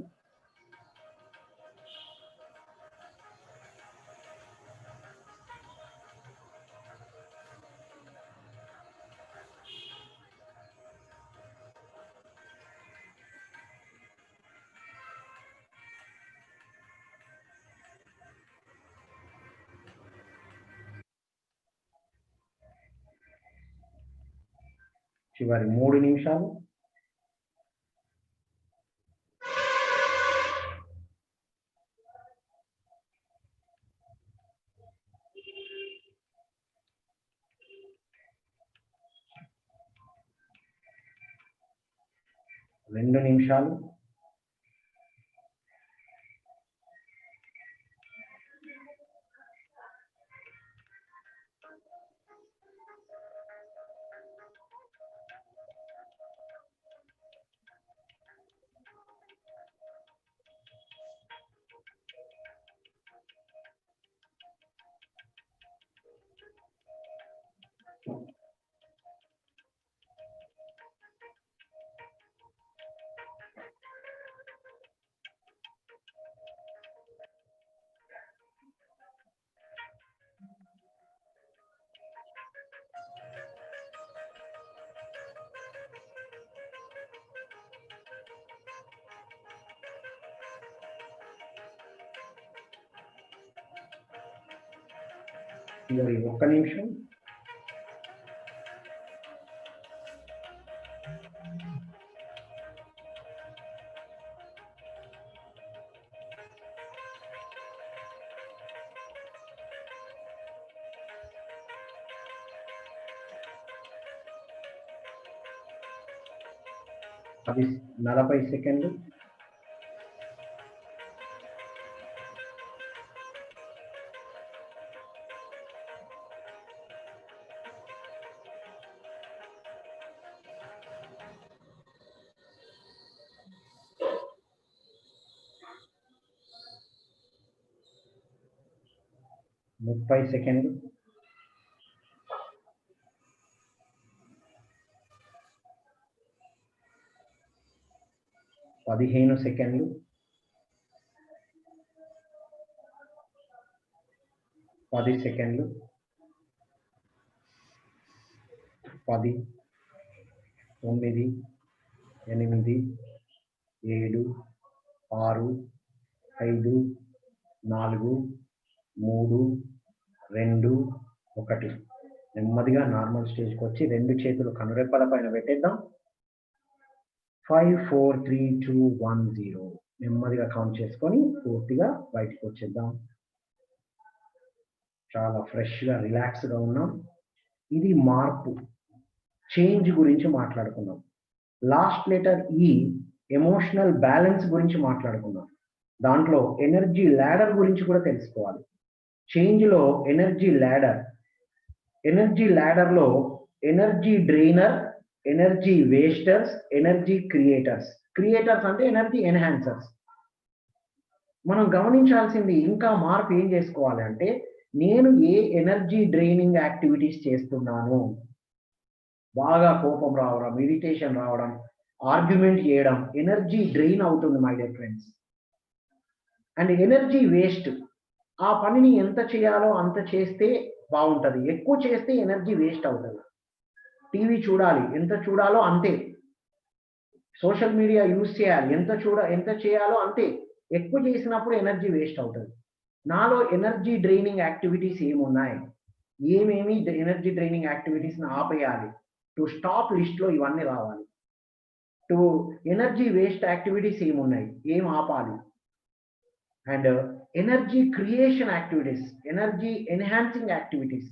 చివరి 3 నిమిషాలు. రెండు నిమిషాలు. చివరి 1 నిమిషం. అది 40 సెకండ్లు. ముప్పై సెకండ్లు. 15 సెకండ్లు. 10 సెకండ్లు. 10, 9, 8, 7, 6, 5, 4, 3, 2, 1. నెమ్మదిగా నార్మల్ స్టేజ్కి వచ్చి 2 చేతులు కనురెప్పల పైన పెట్టేద్దాం. 5, 4, 3, 2, 1, 0. నెమ్మదిగా కౌంట్ చేసుకొని పూర్తిగా బయటికి వచ్చేద్దాం. చాలా ఫ్రెష్గా రిలాక్స్గా ఉన్నాం. ఇది మార్పు, చేంజ్ గురించి మాట్లాడుకున్నాం. లాస్ట్ లెటర్ ఈ ఎమోషనల్ బ్యాలెన్స్ గురించి మాట్లాడుకున్నాం. దాంట్లో ఎనర్జీ ల్యాడర్ గురించి కూడా తెలుసుకోవాలి. చేంజ్లో ఎనర్జీ ల్యాడర్లో energy drainer, energy wasters, energy creators. Creators అంటే ఎనర్జీ ఎన్హాన్సర్స్. మనం గమనించాల్సింది ఇంకా మార్పు ఏం చేసుకోవాలి అంటే, నేను ఏ ఎనర్జీ డ్రైనింగ్ యాక్టివిటీస్ చేస్తున్నాను. బాగా కోపం రావడం, ఇరిటేషన్ రావడం, ఆర్గ్యుమెంట్ చేయడం ఎనర్జీ డ్రైన్ అవుతుంది my dear friends. And energy waste, ఆ పనిని ఎంత చేయాలో అంత చేస్తే బాగుంటుంది. ఎక్కువ చేస్తే ఎనర్జీ వేస్ట్ అవుతుంది. టీవీ చూడాలి, ఎంత చూడాలో అంతే. సోషల్ మీడియా యూజ్ చేయాలి, ఎంత చేయాలో అంతే. ఎక్కువ చేసినప్పుడు ఎనర్జీ వేస్ట్ అవుతుంది. నాలో ఎనర్జీ డ్రైనింగ్ యాక్టివిటీస్ ఏమున్నాయి, ఏమేమి ఎనర్జీ డ్రైనింగ్ యాక్టివిటీస్ని ఆపేయాలి. టు స్టాప్ లిస్ట్లో ఇవన్నీ రావాలి. టు ఎనర్జీ వేస్ట్ యాక్టివిటీస్ ఏమున్నాయి, ఏం ఆపాలి. And energy creation activities, energy enhancing activities.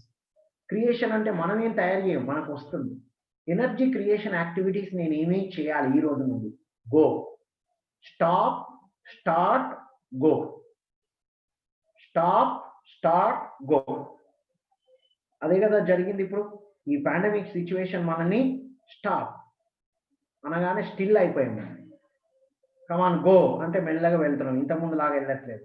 Creation అంటే మనం ఏం తయారు చేయం, మనకు వస్తుంది. ఎనర్జీ క్రియేషన్ యాక్టివిటీస్ నేను ఏమేమి చేయాలి ఈ రోజు నుండి. Go, stop, start, go. Stop, start, go. అదే కదా జరిగింది ఇప్పుడు. ఈ పాండమిక్ సిచ్యువేషన్ మనల్ని స్టాప్ అనగానే స్టిల్ అయిపోయాం. కమాన్ గో అంటే మెల్లగా వెళ్తున్నాం, ఇంతకుముందు లాగా వెళ్ళట్లేదు.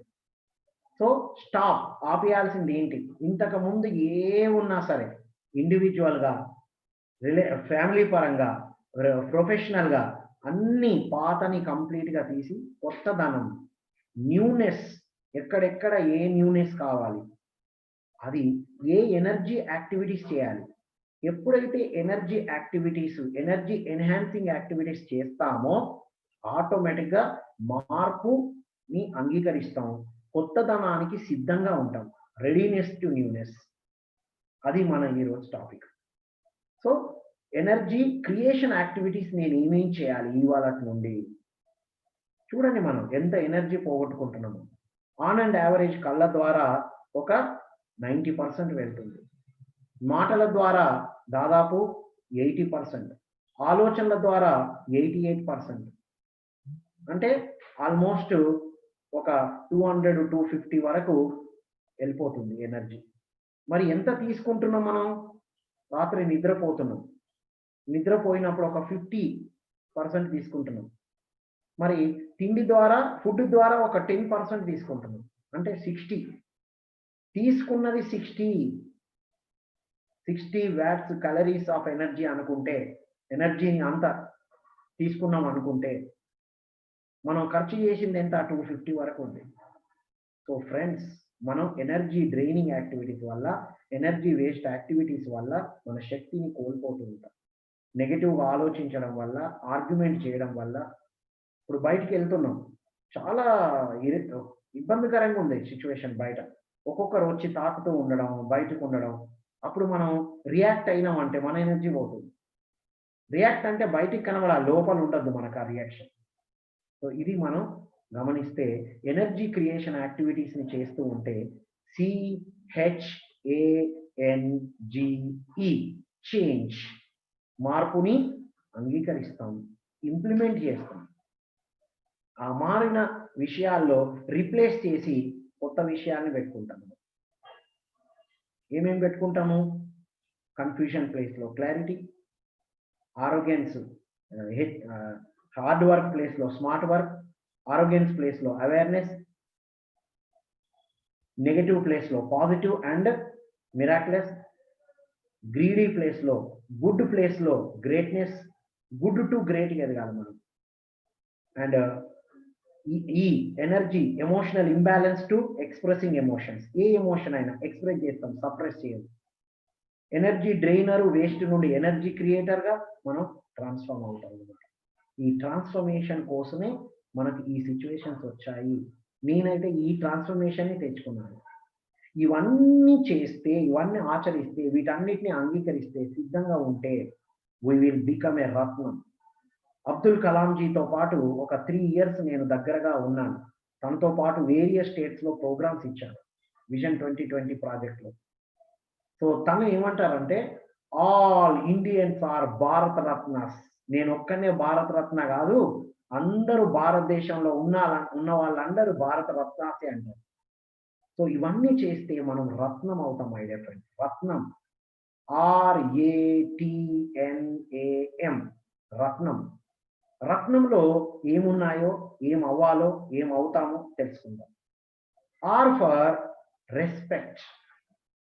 సో స్టాప్, ఆపేయాల్సింది ఏంటి? ఇంతకు ముందు ఏ ఉన్నా సరే, ఇండివిజువల్గా, ఫ్యామిలీ పరంగా, ప్రొఫెషనల్గా, అన్ని పాతని కంప్లీట్గా తీసి కొత్తదనం, న్యూనెస్, ఎక్కడెక్కడ ఏ న్యూనెస్ కావాలి, అది ఏ ఎనర్జీ యాక్టివిటీస్ చేయాలి. ఎప్పుడైతే energy activities, energy enhancing activities చేస్తామో ఆటోమేటిక్గా మార్పుని అంగీకరిస్తాం, కొత్తదనానికి సిద్ధంగా ఉంటాం, రెడీనెస్ టు న్యూనెస్. అది మన ఈరోజు topic. So energy creation activities నేను ఏమేం చేయాలి ఇవాళ నుండి? చూడండి మనం ఎంత ఎనర్జీ పోగొట్టుకుంటున్నాము. ఆన్ అండ్ యావరేజ్ కళ్ళ ద్వారా ఒక 90% వెళ్తుంది, మాటల ద్వారా దాదాపు 80%, ఆలోచనల ద్వారా 88%. అంటే ఆల్మోస్ట్ ఒక 200-250 వరకు వెళ్ళిపోతుంది ఎనర్జీ. మరి ఎంత తీసుకుంటున్నాం మనం? రాత్రి నిద్రపోతున్నాం, నిద్రపోయినప్పుడు ఒక 50% తీసుకుంటున్నాం. మరి తిండి ద్వారా, ఫుడ్ ద్వారా ఒక 10% తీసుకుంటున్నాం, అంటే 60. తీసుకున్నది 60 వాట్స్ క్యాలరీస్ ఆఫ్ ఎనర్జీ అనుకుంటే, ఎనర్జీని అంత తీసుకున్నాం అనుకుంటే, మనం ఖర్చు చేసింది ఎంత? 250 వరకు ఉంది. సో ఫ్రెండ్స్, మనం ఎనర్జీ డ్రైనింగ్ యాక్టివిటీస్ వల్ల, ఎనర్జీ వేస్ట్ యాక్టివిటీస్ వల్ల మన శక్తిని కోల్పోతూ ఉంటాం. నెగటివ్గా ఆలోచించడం వల్ల, ఆర్గ్యుమెంట్ చేయడం వల్ల. ఇప్పుడు బయటికి వెళ్తున్నాం, చాలా ఇబ్బందికరంగా ఉంది సిచ్యువేషన్ బయట. ఒక్కొక్కరు వచ్చి తాకుతూ ఉండడం, బయటకు ఉండడం. అప్పుడు మనం రియాక్ట్ అయినామంటే మన ఎనర్జీ పోతుంది. రియాక్ట్ అంటే బయటికి కనబడాలి, లోపల ఉండద్దు మనకు ఆ రియాక్షన్. సో ఇది మనం గమనిస్తే ఎనర్జీ క్రియేషన్ యాక్టివిటీస్ని చేస్తూ ఉంటే CHANGE, చేంజ్, మార్పుని అంగీకరిస్తాం, ఇంప్లిమెంట్ చేస్తాం. ఆ మారిన విషయాల్లో రీప్లేస్ చేసి కొత్త విషయాన్ని పెట్టుకుంటాము. ఏమేమి పెట్టుకుంటాము? కన్ఫ్యూజన్ ప్లేస్లో క్లారిటీ, ఆరోగెన్స్, హార్డ్ వర్క్ ప్లేస్లో స్మార్ట్ వర్క్, ఆరోగెన్స్ ప్లేస్లో అవేర్నెస్, నెగటివ్ ప్లేస్లో పాజిటివ్ అండ్ మిరాక్యులస్, గ్రీడీ ప్లేస్లో గుడ్, ప్లేస్లో గ్రేట్నెస్, గుడ్ టు గ్రేట్ ఎదగాలి మనం. అండ్ ఈ energy emotional imbalance to expressing emotions. A emotion అయినా ఎక్స్ప్రెస్ చేస్తాం, సప్రెస్ చేయదు. ఎనర్జీ డ్రైనర్, వేస్ట్ నుండి ఎనర్జీ క్రియేటర్గా మనం ట్రాన్స్ఫార్మ్ అవుతాం అన్నమాట. ఈ ట్రాన్స్ఫర్మేషన్ కోసమే మనకి ఈ సిచ్యువేషన్స్ వచ్చాయి. నేనైతే ఈ ట్రాన్స్ఫర్మేషన్ని తెచ్చుకున్నాను. ఇవన్నీ చేస్తే, ఇవన్నీ ఆచరిస్తే, వీటన్నిటిని అంగీకరిస్తే, సిద్ధంగా ఉంటే we will become a రత్నం. అబ్దుల్ కలాంజీతో పాటు ఒక 3 years నేను దగ్గరగా ఉన్నాను. తనతో పాటు వేరియస్ స్టేట్స్లో ప్రోగ్రామ్స్ ఇచ్చాను విజన్ 2020 ప్రాజెక్ట్లో. సో తను ఏమంటారంటే, ఆల్ ఇండియన్స్ ఆర్ భారత రత్నస్. నేను ఒక్కనే భారత రత్న కాదు, అందరూ భారతదేశంలో ఉన్న వాళ్ళందరూ భారత రత్నాసే అంటారు. సో ఇవన్నీ చేస్తే మనం రత్నం అవుతాం my dear friends. Ratnam, RATNAM, రత్నం. రత్నంలో ఏమున్నాయో, ఏం అవ్వాలో, ఏం అవుతామో తెలుసుకుందాం. R for respect.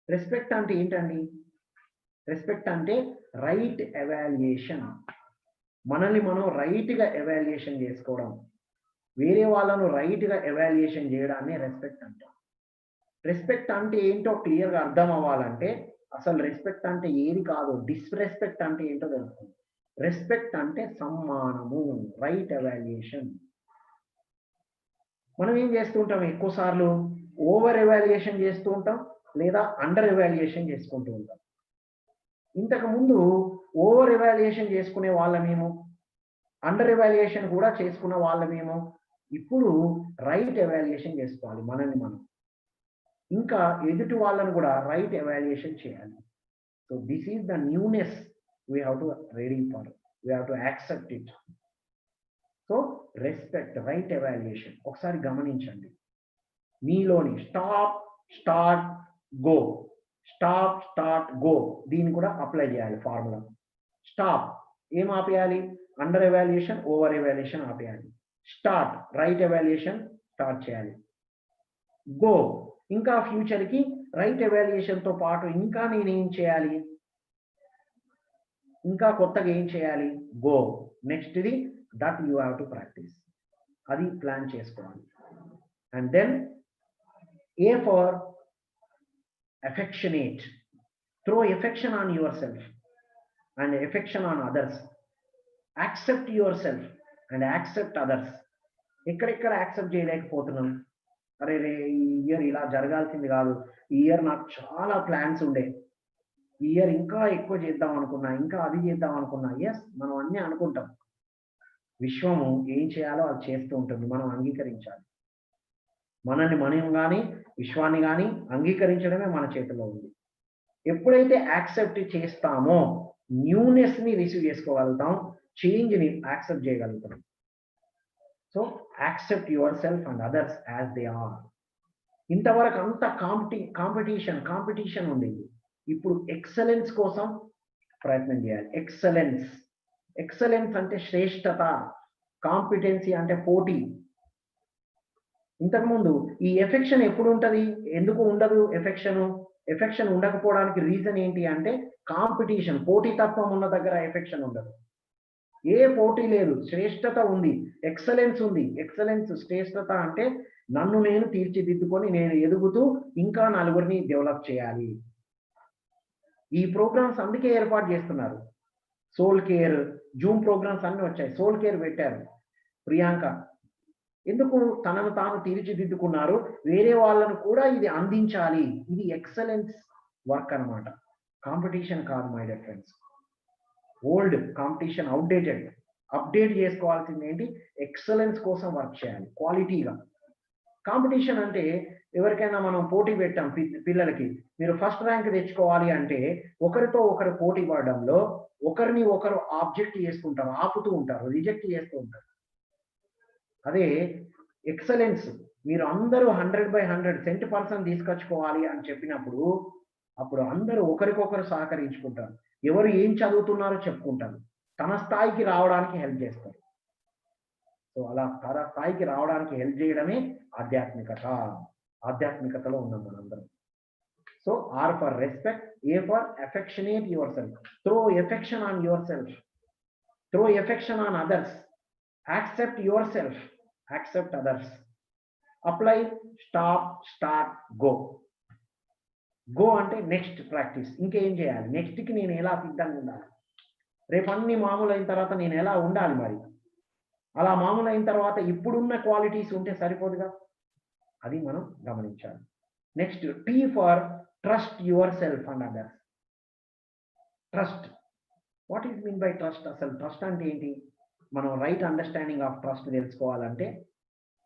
రెస్పెక్ట్ అంటే ఏంటండి? రెస్పెక్ట్ అంటే రైట్ ఎవాల్యుయేషన్. మనల్ని మనం రైట్గా ఎవాల్యుయేషన్ చేసుకోవడం, వేరే వాళ్ళను రైట్గా ఎవాల్యుయేషన్ చేయడాన్ని రెస్పెక్ట్ అంటాం. రెస్పెక్ట్ అంటే ఏంటో క్లియర్గా అర్థం అవ్వాలంటే, అసలు రెస్పెక్ట్ అంటే ఏది కాదు, డిస్రెస్పెక్ట్ అంటే ఏంటో తెలుస్తుంది. రెస్పెక్ట్ అంటే సమ్మానము, రైట్ ఎవాల్యుయేషన్. మనం ఏం చేస్తూ ఉంటాం? ఎక్కువ సార్లు ఓవర్ ఎవాల్యుయేషన్ చేస్తూ ఉంటాం, లేదా అండర్ ఎవాల్యుయేషన్ చేసుకుంటూ ఉంటాం. ఇంతకు ముందు ఓవర్ ఎవాల్యుయేషన్ చేసుకునే వాళ్ళమేమో, అండర్ ఎవాల్యుయేషన్ కూడా చేసుకున్న వాళ్ళమేమో. ఇప్పుడు రైట్ ఎవాల్యుయేషన్ చేసుకోవాలి మనల్ని మనం, ఇంకా ఎదుటి వాళ్ళను కూడా రైట్ ఎవాల్యుయేషన్ చేయాలి. So this is the newness we have to ready for, we have to accept it. So respect, right evaluation. ఒకసారి గమనించండి మీలోని stop, start, go. Stop, start, go, దీన్ని కూడా అప్లై చేయాలి ఫార్ములా. స్టాప్ ఏం ఆపేయాలి? అండర్ ఎవాల్యుయేషన్, ఓవర్ ఎవాల్యుయేషన్ ఆపేయాలి. Start right evaluation start చేయాలి. గో. ఇంకా ఫ్యూచర్కి రైట్ ఎవాల్యుయేషన్తో పాటు ఇంకా నేనేం చేయాలి, ఇంకా కొత్తగా ఏం చేయాలి, గో. నెక్స్ట్ది that you have to practice, అది ప్లాన్ చేసుకోవాలి. And then A for affectionate, throw affection on yourself and affection on others. Accept yourself and accept others. ఎక్కడెక్కడ యాక్సెప్ట్ చేయలేకపోతున్నాం, అరే రే ఈ ఇయర్ ఇలా జరగాల్సింది కాదు, ఈ ఇయర్ నాకు చాలా ప్లాన్స్ ఉండే, ఈ ఇయర్ ఇంకా ఎక్కువ చేద్దాం అనుకున్నా, ఇంకా అది చేద్దాం అనుకున్నా. ఎస్, మనం అన్నీ అనుకుంటాం. విశ్వము ఏం చేయాలో అది చేస్తూ ఉంటుంది, మనం అంగీకరించాలి. మనల్ని మనం కానీ విశ్వాన్ని కానీ అంగీకరించడమే మన చేతిలో ఉంది. ఎప్పుడైతే యాక్సెప్ట్ చేస్తామో న్యూనెస్ని రిసీవ్ చేసుకోగలుగుతాం, చేంజ్ని యాక్సెప్ట్ చేయగలుగుతాం. So accept yourself and others as they are. ఇంతవరకు అంత కాంపిటీషన్ ఉండేది. ఇప్పుడు ఎక్సలెన్స్ కోసం ప్రయత్నం చేయాలి. ఎక్సలెన్స్ అంటే శ్రేష్టత, కాంపిటెన్సీ అంటే పోటీ. ఇంతకుముందు ఈ ఎఫెక్షన్ ఎప్పుడు ఉంటుంది, ఎందుకు ఉండదు ఎఫెక్షన్ ఉండకపోవడానికి రీజన్ ఏంటి అంటే కాంపిటీషన్, పోటీతత్వం ఉన్న దగ్గర ఎఫెక్షన్ ఉండదు. ఏ పోటీ లేదు, శ్రేష్టత ఉంది, ఎక్సలెన్స్ ఉంది. ఎక్సలెన్స్, శ్రేష్టత అంటే నన్ను నేను తీర్చిదిద్దుకొని నేను ఎదుగుతూ ఇంకా నలుగురిని డెవలప్ చేయాలి. ఈ ప్రోగ్రామ్స్ అందుకే ఏర్పాటు చేస్తున్నారు. సోల్ కేర్, జూమ్ ప్రోగ్రామ్స్ అన్ని వచ్చాయి. సోల్ కేర్ పెట్టారు ప్రియాంక. ఎందుకు? తనను తాను తీర్చిదిద్దుకున్నారు, వేరే వాళ్ళను కూడా ఇది అందించాలి. ఇది ఎక్సలెన్స్ వర్క్ అన్నమాట, కాంపిటీషన్ కాదు my dear friends. Old competition outdated. Update చేసుకోవాల్సింది ఏంటి, ఎక్సలెన్స్ కోసం వర్క్ చేయాలి క్వాలిటీగా. కాంపిటీషన్ అంటే ఎవరికైనా మనం పోటీ పెట్టాం పిల్లలకి, మీరు ఫస్ట్ ర్యాంక్ తెచ్చుకోవాలి అంటే ఒకరితో ఒకరు పోటీ పడడంలో ఒకరిని ఒకరు ఆబ్జెక్ట్ చేసుకుంటారు, ఆపుతూ ఉంటారు, రిజెక్ట్ చేస్తూ ఉంటారు. అదే ఎక్సలెన్స్, మీరు అందరూ 100/100 100% తీసుకొచ్చుకోవాలి అని చెప్పినప్పుడు అప్పుడు అందరూ ఒకరికొకరు సహకరించుకుంటారు. ఎవరు ఏం చదువుతున్నారో చెప్పుకుంటారు, తన స్థాయికి రావడానికి హెల్ప్ చేస్తారు. సో అలా తన స్థాయికి రావడానికి హెల్ప్ చేయడమే ఆధ్యాత్మికతలో ఉన్నాం మనందరం. So R for respect, A for affectionate yourself, throw affection on yourself, throw affection on others, accept yourself, accept others, apply, stop, start, go. Go అంటే నెక్స్ట్ ప్రాక్టీస్, ఇంకేం చేయాలి, నెక్స్ట్కి నేను ఎలా సిద్ధంగా ఉండాలి, రేపు అన్ని మామూలు అయిన తర్వాత నేను ఎలా ఉండాలి. మరి అలా మామూలు అయిన తర్వాత ఇప్పుడున్న క్వాలిటీస్ ఉంటే సరిపోదుగా, అది మనం గమనించాలి. Next tea for trust your self and others. Trust, what is mean by trust? అసలు ట్రస్ట్ అంటే ఏంటి? మనం రైట్ అండర్స్టాండింగ్ ఆఫ్ ట్రస్ట్ తెలుసుకోవాలంటే,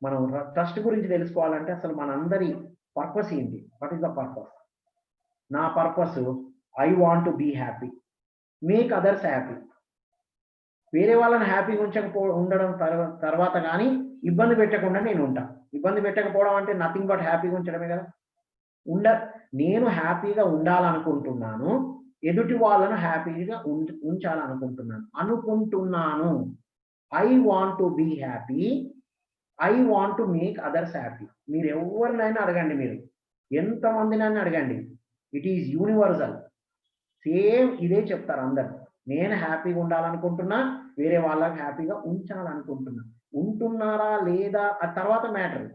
మనం ట్రస్ట్ గురించి తెలుసుకోవాలంటే అసలు మనందరి పర్పస్ ఏంటి? What is the purpose? నా purpose, I want to be happy, make others happy. వేరే వాళ్ళని హ్యాపీగా ఉండడం తర్వాత కానీ ఇబ్బంది పెట్టకుండా నేను ఉంటా. ఇబ్బంది పెట్టకపోవడం అంటే నథింగ్ బట్ హ్యాపీగా ఉంచడమే కదా. నేను హ్యాపీగా ఉండాలనుకుంటున్నాను, ఎదుటి వాళ్ళను హ్యాపీగా ఉంచాలనుకుంటున్నాను. I want to be happy, I want to make others happy. మీరు ఎవరినైనా అడగండి, మీరు ఎంతమందినైనా అడగండి, ఇట్ ఈజ్ యూనివర్సల్. సేమ్ ఇదే చెప్తారు అందరు. నేను హ్యాపీగా ఉండాలనుకుంటున్నా, వేరే వాళ్ళకి హ్యాపీగా ఉంచాలనుకుంటున్నా. ఉంటున్నారా లేదా అది తర్వాత మ్యాటర్.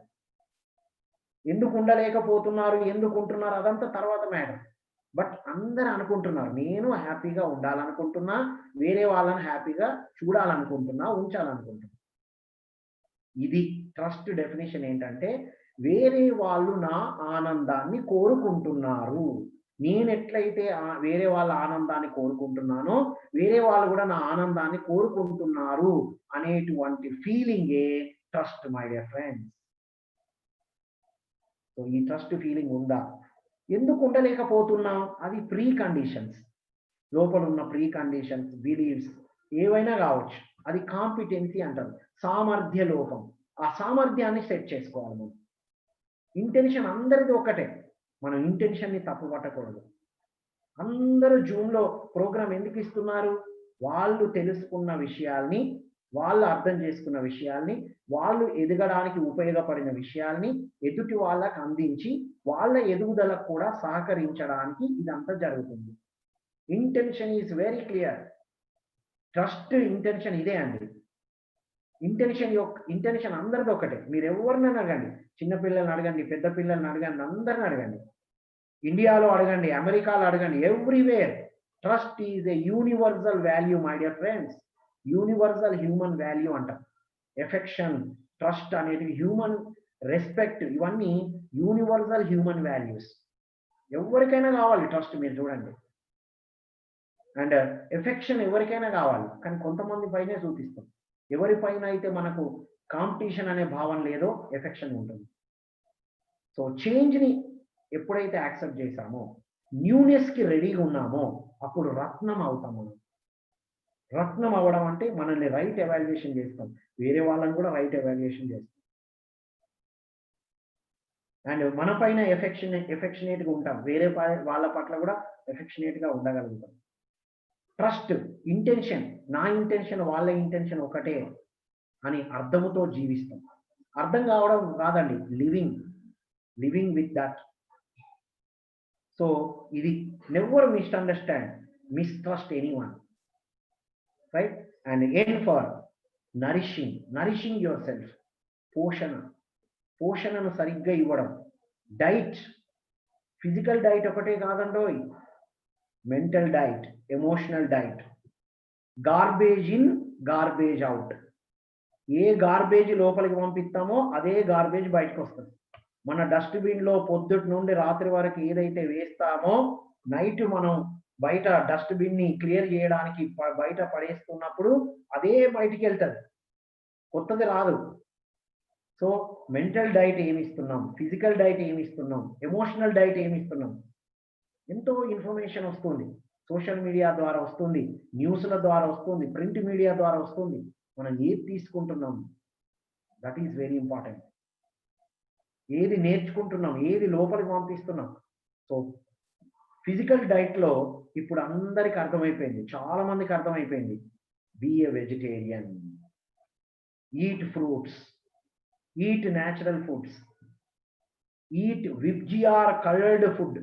ఎందుకు ఉండలేకపోతున్నారు, ఎందుకు ఉంటున్నారు అదంతా తర్వాత మ్యాటర్. బట్ అందరు అనుకుంటున్నారు, నేను హ్యాపీగా ఉండాలనుకుంటున్నా, వేరే వాళ్ళని హ్యాపీగా చూడాలనుకుంటున్నా, ఉంచాలనుకుంటున్నా. ఇది ట్రస్ట్ డెఫినేషన్ ఏంటంటే, వేరే వాళ్ళు నా ఆనందాన్ని కోరుకుంటున్నారు. నేను ఎట్లయితే వేరే వాళ్ళ ఆనందాన్ని కోరుకుంటున్నానో, వేరే వాళ్ళు కూడా నా ఆనందాన్ని కోరుకుంటున్నారు అనేటువంటి ఫీలింగే trust my dear friends. So ఈ ట్రస్ట్ ఫీలింగ్ ఉందా? ఎందుకు ఉండలేకపోతున్నాం? అది ప్రీ కండిషన్స్, లోపల ఉన్న ప్రీ కండిషన్స్, బిలీవ్స్ ఏవైనా కావచ్చు. అది కాంపిటెన్సీ అంటారు, సామర్థ్య లోపం. ఆ సామర్థ్యాన్ని సెట్ చేసుకోవాలి మనం. ఇంటెన్షన్ అందరిది ఒకటే, మనం ఇంటెన్షన్ని తప్పు పట్టకూడదు. అందరూ జూమ్లో ప్రోగ్రామ్ ఎందుకు ఇస్తున్నారు? వాళ్ళు తెలుసుకున్న విషయాల్ని వాళ్ళు అర్థం చేసుకున్న విషయాల్ని, వాళ్ళు ఎదగడానికి ఉపయోగపడిన విషయాల్ని ఎదుటి వాళ్ళకి అందించి వాళ్ళ ఎదుగుదలకు కూడా సహకరించడానికి ఇదంతా జరుగుతుంది. Intention is very clear. Trust intention ఇదే అండి. ఇంటెన్షన్ అందరిది ఒకటే. మీరు ఎవరినైనా అడగండి, చిన్నపిల్లల్ని అడగండి, పెద్ద పిల్లల్ని అడగండి, అందరిని అడగండి, ఇండియాలో అడగండి, అమెరికాలో అడగండి, everywhere trust is a universal value my dear friends. Universal human value అంటాం. ఎఫెక్షన్, ట్రస్ట్ అనేది హ్యూమన్ రెస్పెక్ట్, ఇవన్నీ యూనివర్సల్ హ్యూమన్ వాల్యూస్. ఎవరికైనా కావాలి ట్రస్ట్, మీరు చూడండి. అండ్ ఎఫెక్షన్ ఎవరికైనా కావాలి, కానీ కొంతమంది పైనే చూపిస్తాం. ఎవరిపైన అయితే మనకు కాంపిటీషన్ అనే భావన లేదో ఎఫెక్షన్ ఉంటుంది. సో చేంజ్ని ఎప్పుడైతే యాక్సెప్ట్ చేశామో, న్యూనెస్కి రెడీగా ఉన్నామో, అప్పుడు రత్నం అవుతాం మనం. రత్నం అవ్వడం అంటే మనల్ని రైట్ ఎవాల్యుయేషన్ చేస్తాం, వేరే వాళ్ళని కూడా రైట్ ఎవాల్యుయేషన్ చేస్తాం. అండ్ మన పైన ఎఫెక్షనేట్గా ఉంటాం, వేరే వాళ్ళ పట్ల కూడా ఎఫెక్షనేట్గా ఉండగలుగుతాం. ట్రస్ట్ ఇంటెన్షన్, నా ఇంటెన్షన్ వాళ్ళ ఇంటెన్షన్ ఒకటే అని అర్థముతో జీవిస్తాం. అర్థం కావడం కాదండి, లివింగ్ విత్ దట్. సో ఇది never mistrust anyone, right? And aim for nourishing your self. పోషణను సరిగ్గా ఇవ్వడం. డైట్, ఫిజికల్ డైట్ ఒకటే కాదండోయ్, mental diet, emotional diet. Garbage in garbage out. ఏ గార్బేజ్ లోపలికి పంపిస్తామో అదే గార్బేజ్ బయటకు వస్తుంది. మన డస్ట్బిన్ లో పొద్దుటి నుండి రాత్రి వరకు ఏదైతే వేస్తామో, నైట్ మనం బయట డస్ట్బిన్ ని క్లియర్ చేయడానికి బయట పడేస్తున్నప్పుడు అదే బయటికి వెళ్తుంది, కొత్తది రాదు. సో మెంటల్ డైట్ ఏమిస్తున్నాం, ఫిజికల్ డైట్ ఏమిస్తున్నాం, ఎమోషనల్ డైట్ ఏమిస్తున్నాం. ఎంతో ఇన్ఫర్మేషన్ వస్తుంది, సోషల్ మీడియా ద్వారా వస్తుంది, న్యూస్ల ద్వారా వస్తుంది, ప్రింట్ మీడియా ద్వారా వస్తుంది. మనం ఏది తీసుకుంటున్నాం, దట్ ఈస్ వెరీ ఇంపార్టెంట్. ఏది నేర్చుకుంటున్నాం, ఏది లోపలికి పంపిస్తున్నాం. సో ఫిజికల్ డైట్లో ఇప్పుడు అందరికి అర్థమైపోయింది, చాలా మందికి అర్థమైపోయింది. Be a vegetarian, eat fruits, eat natural foods, eat VIBGYOR coloured food.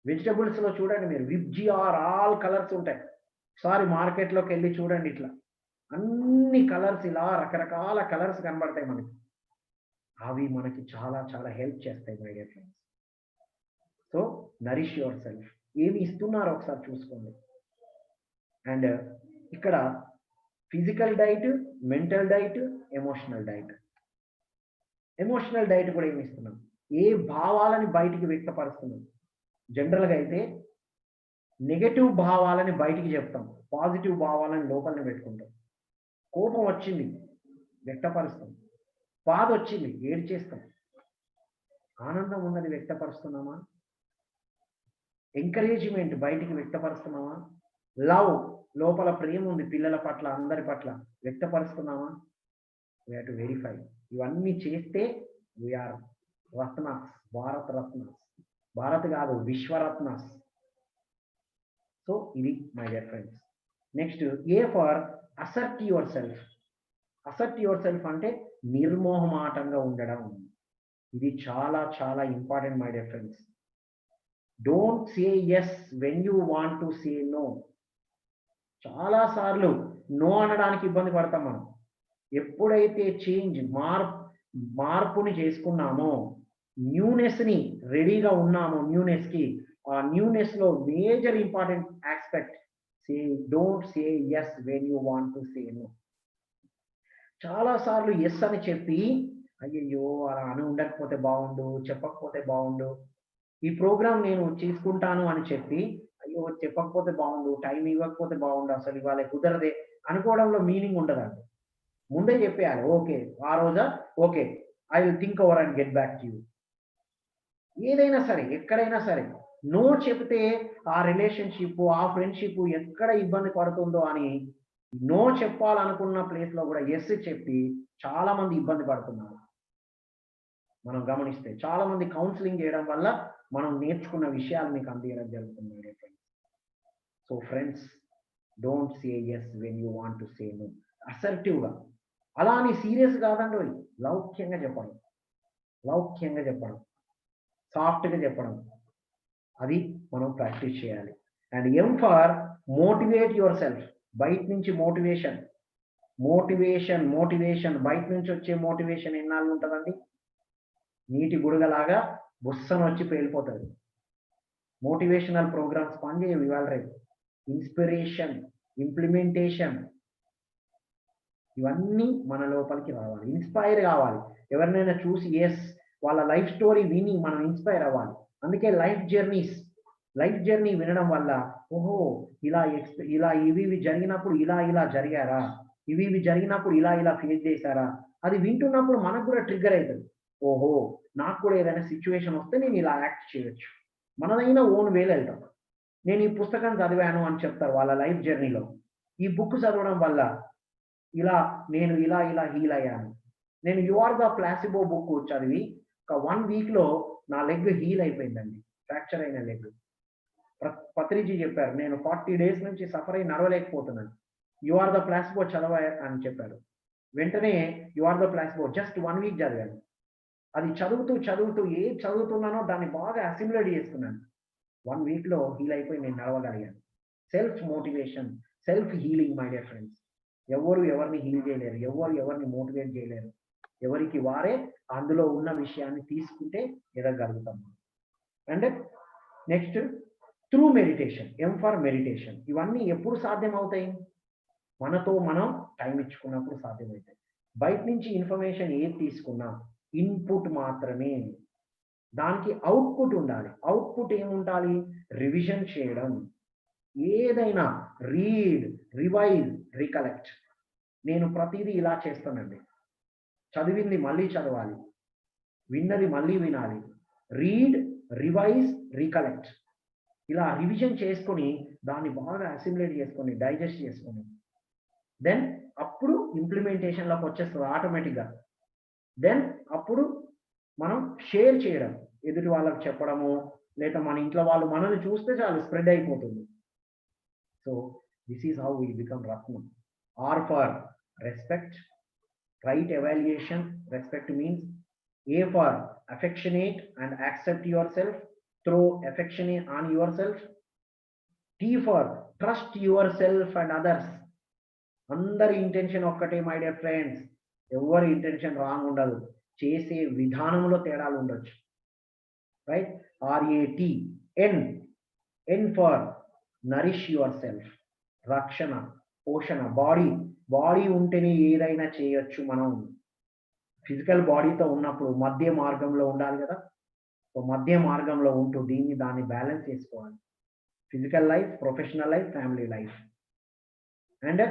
Vegetables లో చూడండి మీరు, విబ్జిఆర్ ఆల్ కలర్స్ ఉంటాయి. ఒకసారి మార్కెట్లోకి వెళ్ళి చూడండి, ఇట్లా అన్ని కలర్స్, ఇలా రకరకాల కలర్స్ కనబడతాయి మనకి. అవి మనకి చాలా చాలా హెల్ప్ చేస్తాయి my dear friends. So Nourish your self. ఏమి ఇస్తున్నారో ఒకసారి చూసుకోండి. అండ్ ఇక్కడ physical diet, mental diet, emotional diet. Emotional diet కూడా ఏమి ఇస్తున్నాం, ఏ భావాలని బయటికి వ్యక్తపరుస్తున్నాం. జనరల్గా అయితే నెగటివ్ భావాలని బయటికి చెప్తాం, పాజిటివ్ భావాలని లోపలనే పెట్టుకుంటాం. కోపం వచ్చింది వ్యక్తపరుస్తాం, బాధ వచ్చింది ఏడ్చేస్తాం, ఆనందం ఉన్నది వ్యక్తపరుస్తున్నామా, ఎంకరేజ్మెంట్ బయటికి వ్యక్తపరుస్తున్నామా, లవ్ లోపల ప్రేమ ఉంది పిల్లల పట్ల, అందరి పట్ల వ్యక్తపరుస్తున్నామా. We have to verify. ఇవన్నీ చేస్తే వీఆర్ రత్నాస్, భారత్ రత్నాస్. భారత్ కాదు, విశ్వరత్నాస్. సో ఇది my dear friends. Next A for assert your self. Assert your self అంటే నిర్మోహమాటంగా ఉండడం. ఇది చాలా చాలా important my dear friends. Don't say yes when you want to say no. చాలా సార్లు నో అనడానికి ఇబ్బంది పడతాం మనం. ఎప్పుడైతే చేంజ్, మార్పుని చేసుకున్నామో, న్యూనెస్ ని రెడీగా ఉన్నామో, ఆ న్యూనెస్ లో major important aspect, don't say yes when you want to say no. చాలా సార్లు ఎస్ అని చెప్పి, అయ్యయ్యో అలా అని ఉండకపోతే బాగుండు, చెప్పకపోతే బాగుండు, ఈ ప్రోగ్రామ్ నేను చేసుకుంటాను అని చెప్పి, అయ్యో చెప్పకపోతే బాగుండు, టైం ఇవ్వకపోతే బాగుండు, అసలు ఇవాళ కుదరదే అనుకోవడంలో మీనింగ్ ఉండదండి. ముందే చెప్పేయాలి, ఓకే ఆ రోజా, okay I will think over and get back to you. ఏదైనా సరే, ఎక్కడైనా సరే నో చెప్తే ఆ రిలేషన్షిప్, ఆ ఫ్రెండ్షిప్ ఎక్కడ ఇబ్బంది పడుతుందో అని నో చెప్పాలనుకున్న ప్లేస్ లో కూడా ఎస్ చెప్పి చాలా మంది ఇబ్బంది పడుతున్నారు. మనం గమనిస్తే చాలా మంది కౌన్సిలింగ్ చేయడం వల్ల మనం నేర్చుకున్న విషయాలు మీకు అందించడం జరుగుతుంది. So friends, don't say yes when you want to say no. అసర్టివ్గా. అలా అని సీరియస్ కాదండి, లౌక్యంగా చెప్పడం, లౌక్యంగా చెప్పడం, సాఫ్ట్గా చెప్పడం, అది మనం ప్రాక్టీస్ చేయాలి. And M for motivate your self. బయట నుంచి మోటివేషన్, మోటివేషన్ మోటివేషన్ బయట నుంచి వచ్చే మోటివేషన్ ఎన్నాళ్ళు ఉంటుందండి? నీటి బుడగలాగా బుస్సను వచ్చి పేలిపోతుంది. మోటివేషనల్ ప్రోగ్రామ్స్ పనిచేయవు ఇవాళ రేపు. ఇన్స్పిరేషన్, ఇంప్లిమెంటేషన్, ఇవన్నీ మన లోపలికి రావాలి, ఇన్స్పైర్ కావాలి. ఎవరినైనా చూసి ఎస్ వాళ్ళ లైఫ్ స్టోరీ విని మనం ఇన్స్పైర్ అవ్వాలి. అందుకే లైఫ్ జర్నీ వినడం వల్ల ఓహో ఇలా ఇవి జరిగినప్పుడు ఇలా జరిగారా, ఇవి జరిగినప్పుడు ఇలా ఫేస్ చేశారా, అది వింటున్నప్పుడు మనకు కూడా ట్రిగ్గర్ అవుతుంది. ఓహో నాకు కూడా ఏదైనా సిచ్యువేషన్ వస్తే నేను ఇలా యాక్ట్ చేయొచ్చు. మనదైనా ఓన్ వేలు వెళ్తాం. నేను ఈ పుస్తకం చదివాను అని చెప్తారు వాళ్ళ లైఫ్ జర్నీలో. ఈ బుక్ చదవడం వల్ల నేను ఇలా హీల్ అయ్యాను. నేను you are the placebo book చదివి ఒక 1 వీక్లో నా లెగ్ హీల్ అయిపోయిందండి, ఫ్రాక్చర్ అయిన లెగ్. పత్రిజీ చెప్పారు, నేను 40 డేస్ నుంచి సఫర్ అయి నడవలేకపోతున్నాను, యు ఆర్ ద ప్లాసిబో చదవ అని చెప్పారు. వెంటనే you are the placebo just 1 week చదివాను. అది చదువుతూ ఏం చదువుతున్నానో దాన్ని బాగా అసిమిలేట్ చేసుకున్నాను. 1 వీక్లో హీల్ అయిపోయి నేను నడవగలిగాను. Self motivation, self healing my dear friends. ఎవరు ఎవరిని హీల్ చేయలేరు, ఎవరిని మోటివేట్ చేయలేరు. ఎవరికి వారే అందులో ఉన్న విషయాన్ని తీసుకుంటే ఎదగలుగుతాం. And next through meditation, M for meditation. ఇవన్నీ ఎప్పుడు సాధ్యం అవుతాయి? మనతో మనం టైం ఇచ్చుకున్నప్పుడు సాధ్యమవుతాయి. బయట నుంచి ఇన్ఫర్మేషన్ ఏది తీసుకున్నా ఇన్పుట్ మాత్రమే, దానికి అవుట్పుట్ ఉండాలి. అవుట్పుట్ ఏముండాలి? రివిజన్ చేయడం. ఏదైనా రీడ్, రివైజ్, రికలెక్ట్. నేను ప్రతిదీ ఇలా చేస్తానండి. చదివింది మళ్ళీ చదవాలి, విన్నది మళ్ళీ వినాలి. Read, revise, recollect. ఇలా రివిజన్ చేసుకొని దాన్ని బాగా అసిమిలేట్ చేసుకొని డైజెస్ట్ చేసుకొని దెన్ అప్పుడు ఇంప్లిమెంటేషన్లోకి వచ్చేస్తుంది ఆటోమేటిక్గా. దెన్ అప్పుడు మనం షేర్ చేయడం, ఎదుటి వాళ్ళకి చెప్పడము, లేదా మన ఇంట్లో వాళ్ళు మనల్ని చూస్తే చాలు స్ప్రెడ్ అయిపోతుంది. So this is how we become రత్నం. R for respect, right evaluation. Respect means A for affectionate and accept yourself, throw affection on yourself. T for trust yourself and others. అందరి ఇంటెన్షన్ ఒక్కటే my dear friends, ఎవరి intention wrong ఉండదు, చేసే విధానంలో తేడాలు ఉండొచ్చు. Right? RAT. N for nourish yourself, రక్షణ, పోషణ. బాడీ ఉంటేనే ఏదైనా చేయొచ్చు. మనం ఫిజికల్ బాడీతో ఉన్నప్పుడు మధ్య మార్గంలో ఉండాలి కదా. సో మధ్య మార్గంలో ఉంటూ దాన్ని బ్యాలెన్స్ చేసుకోవాలి. Physical life, professional life, family life. And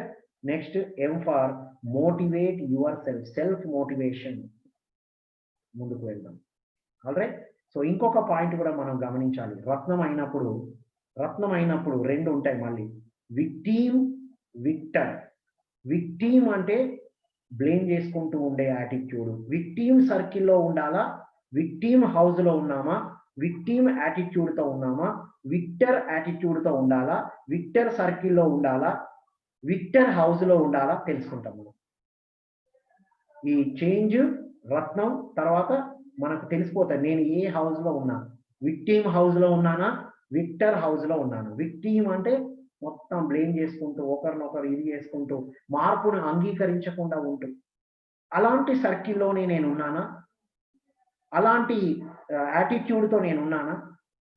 next M for motivate your self motivation. ముందుకు వెళ్దాం. ఆల్రైట్. సో ఇంకొక పాయింట్ కూడా మనం గమనించాలి. రత్నం అయినప్పుడు 2 ఉంటాయి మళ్ళీ, విక్టిమ్, విక్టర్. విక్టిమ్ అంటే బ్లేమ్ చేసుకుంటూ ఉండే యాటిట్యూడ్. విక్టిమ్ సర్కిల్లో ఉండాలా, విక్టిమ్ హౌస్లో ఉన్నామా, విక్టిమ్ యాటిట్యూడ్తో ఉన్నామా, విక్టర్ యాటిట్యూడ్తో ఉండాలా, విక్టర్ సర్కిల్లో ఉండాలా, విక్టర్ హౌస్లో ఉండాలా తెలుసుకుంటాం మనం. ఈ చేంజ్ రత్నం తర్వాత మనకు తెలిసిపోతుంది నేను ఏ హౌస్లో ఉన్నా. విక్టిమ్ హౌస్లో ఉన్నానా, విక్టర్ హౌస్లో ఉన్నాను. విక్టిమ్ అంటే మొత్తం బ్లేమ్ చేసుకుంటూ ఒకరినొకరు ఇది చేసుకుంటూ మార్పును అంగీకరించకుండా ఉంటూ, అలాంటి సర్కిల్లోనే నేను ఉన్నానా, అలాంటి యాటిట్యూడ్తో నేను ఉన్నానా?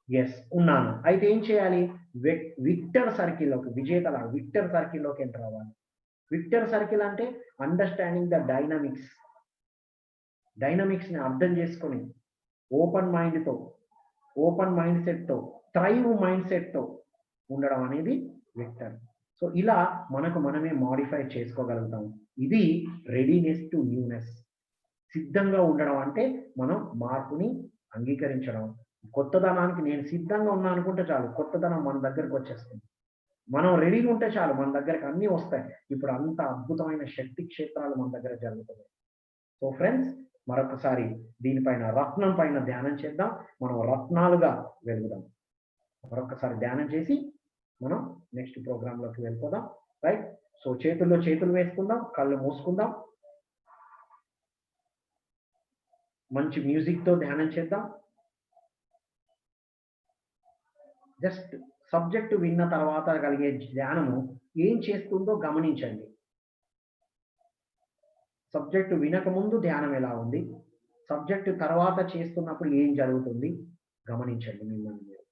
ఎస్, ఉన్నాను. అయితే ఏం చేయాలి? విక్టర్ సర్కిల్లోకి, విజేతలా విక్టర్ సర్కిల్లోకి ఎంటర్ అవ్వాలి. విక్టర్ సర్కిల్ అంటే అండర్స్టాండింగ్ ద డైనమిక్స్ని అర్థం చేసుకొని ఓపెన్ మైండ్ సెట్తో థ్రైవ్ మైండ్ సెట్తో ఉండడం అనేది విక్టర్. సో ఇలా మనకు మనమే మాడిఫై చేసుకోగలుగుతాం. ఇది రెడీనెస్ టు న్యూనెస్. సిద్ధంగా ఉండడం అంటే మనం మార్పుని అంగీకరించడం. కొత్తదనానికి నేను సిద్ధంగా ఉన్నా అనుకుంటే చాలు, కొత్తదనం మన దగ్గరకు వచ్చేస్తుంది. మనం రెడీగా ఉంటే చాలు, మన దగ్గరకు అన్నీ వస్తాయి. ఇప్పుడు అంత అద్భుతమైన శక్తి క్షేత్రాలు మన దగ్గర జరుగుతున్నాయి. సో ఫ్రెండ్స్, మరొకసారి దీనిపైన రత్నం పైన ధ్యానం చేద్దాం. మనం రత్నాలుగా వెలుగుదాం. మరొకసారి ధ్యానం చేసి మనం నెక్స్ట్ ప్రోగ్రాంలోకి వెళ్ళిపోదాం. రైట్. సో చేతుల్లో చేతులు వేసుకుందాం, కళ్ళు మూసుకుందాం, మంచి మ్యూజిక్తో ధ్యానం చేద్దాం. జస్ట్ సబ్జెక్టు విన్న తర్వాత కలిగే ధ్యానము ఏం చేస్తుందో గమనించండి. సబ్జెక్టు వినకముందు ధ్యానం ఎలా ఉంది, సబ్జెక్టు తర్వాత చేస్తున్నప్పుడు ఏం జరుగుతుంది గమనించండి మిమ్మల్ని మీరు.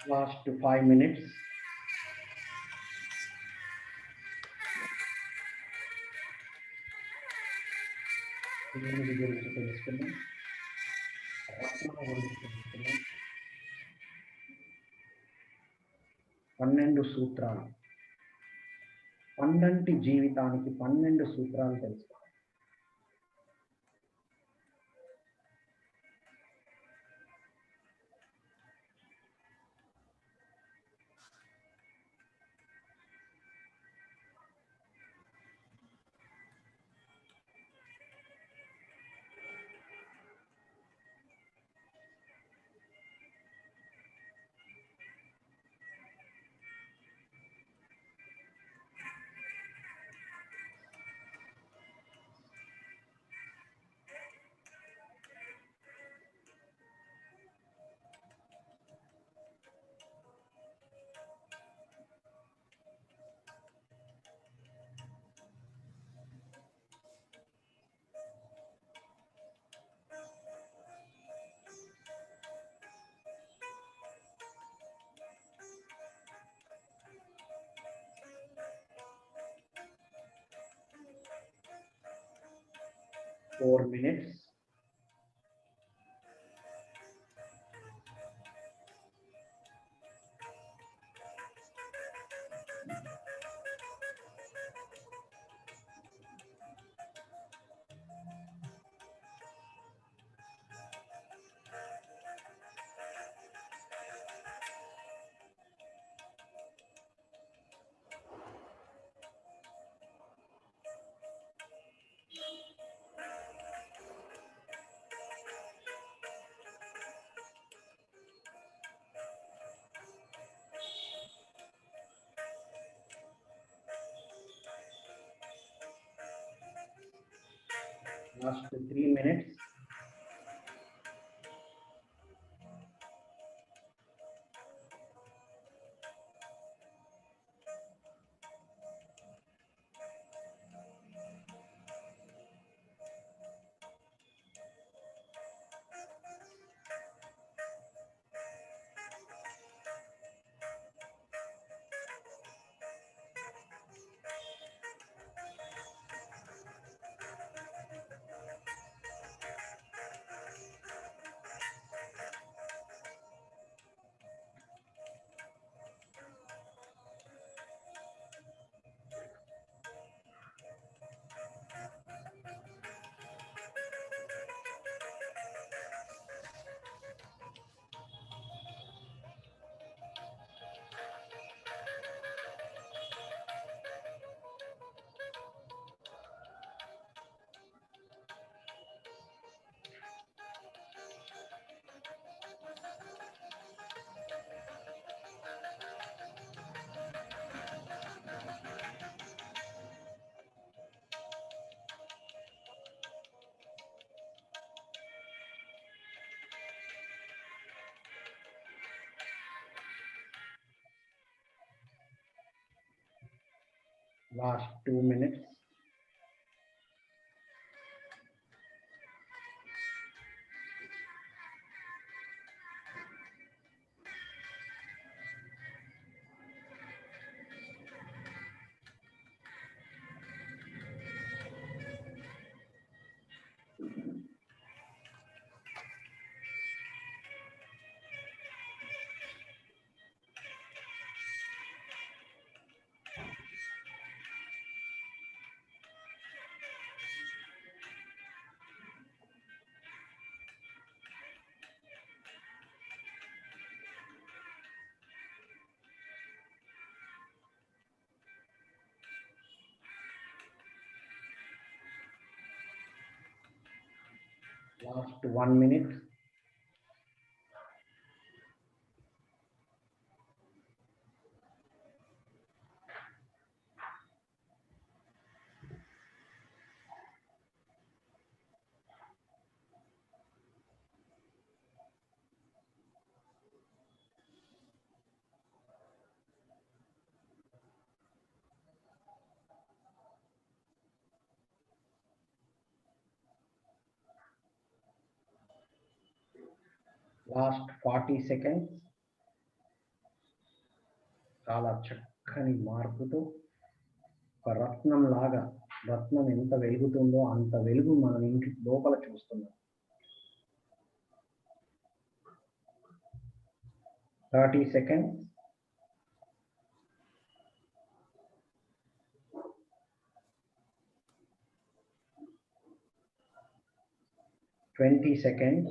Last 5 minutes. ఎనిమిది గురించి తెలుసుకున్నాం. రత్నాల గురించి తెలుసుకున్నాం. 12 సూత్రాలు. 12 జీవితానికి 12 సూత్రాలు తెలుసుకోవాలి. Four minutes. Last 3 minutes. Last 2 minutes. Last 1 minute. Last 40 seconds. చాలా చక్కని మార్పుతో ఒక రత్నం లాగా, రత్నం ఎంత వెలుగుతుందో అంత వెలుగు మనం ఇంటి లోపల చూస్తున్నాం. 30 seconds. seconds.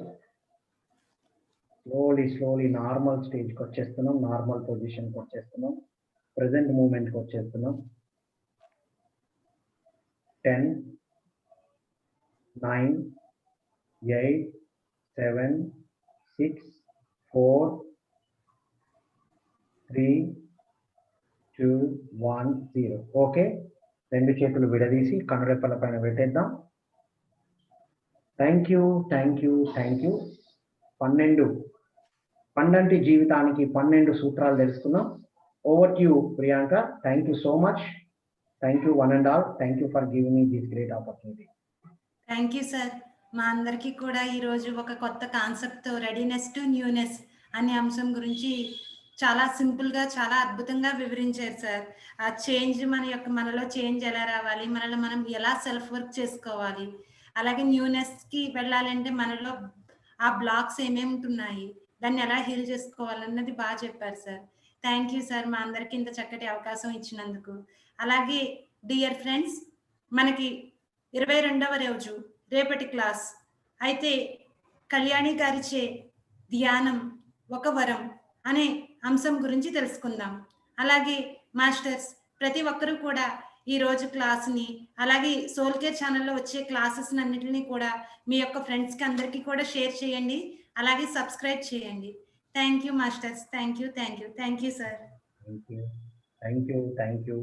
Slowly నార్మల్ స్టేజ్కి వచ్చేస్తున్నాం, నార్మల్ పొజిషన్కి వచ్చేస్తున్నాం, ప్రజెంట్ మూమెంట్కి వచ్చేస్తున్నాం. 10, 9, 8, 7, 6, 4, 3, 2, 1, 0. ఓకే, రెండు చేతులు విడదీసి కనురెప్పల పైన పెట్టేద్దాం. Thank you. 12 జీవితానికి 12 సూత్రాలు తెలుసుకున్నాం. Over to you Priyanka. Thank you so much. Thank you one and all. Thank you for giving me this great opportunity.
Thank you sir. మా అందరికీ కూడా ఈరోజు ఒక కొత్త కాన్సెప్ట్తో రెడీనెస్ టు న్యూనెస్ అనే అంశం గురించి చాలా సింపుల్గా, చాలా అద్భుతంగా వివరించారు సార్. ఆ చేంజ్ మనలో చేంజ్ ఎలా రావాలి, మనలో మనం ఎలా సెల్ఫ్ వర్క్ చేసుకోవాలి, అలాగే న్యూనెస్కి వెళ్ళాలంటే మనలో ఆ బ్లాక్స్ ఏమేమి ఉంటున్నాయి, దాన్ని ఎలా హీల్ చేసుకోవాలన్నది బాగా చెప్పారు సార్. థ్యాంక్ యూ సార్, మా అందరికీ ఇంత చక్కటి అవకాశం ఇచ్చినందుకు. అలాగే డియర్ ఫ్రెండ్స్, మనకి 22వ రోజు రేపటి క్లాస్ అయితే కళ్యాణి గారిచే ధ్యానం ఒక వరం అనే అంశం గురించి తెలుసుకుందాం. అలాగే మాస్టర్స్ ప్రతి ఒక్కరూ కూడా ఈ రోజు క్లాస్ని, అలాగే సోల్ కేర్ ఛానల్లో వచ్చే క్లాసెస్ అన్నిటిని కూడా మీ యొక్క ఫ్రెండ్స్కి అందరికీ కూడా షేర్ చేయండి, అలాగే సబ్స్క్రైబ్ చేయండి. Thank you masters. Thank you sir.
Thank you.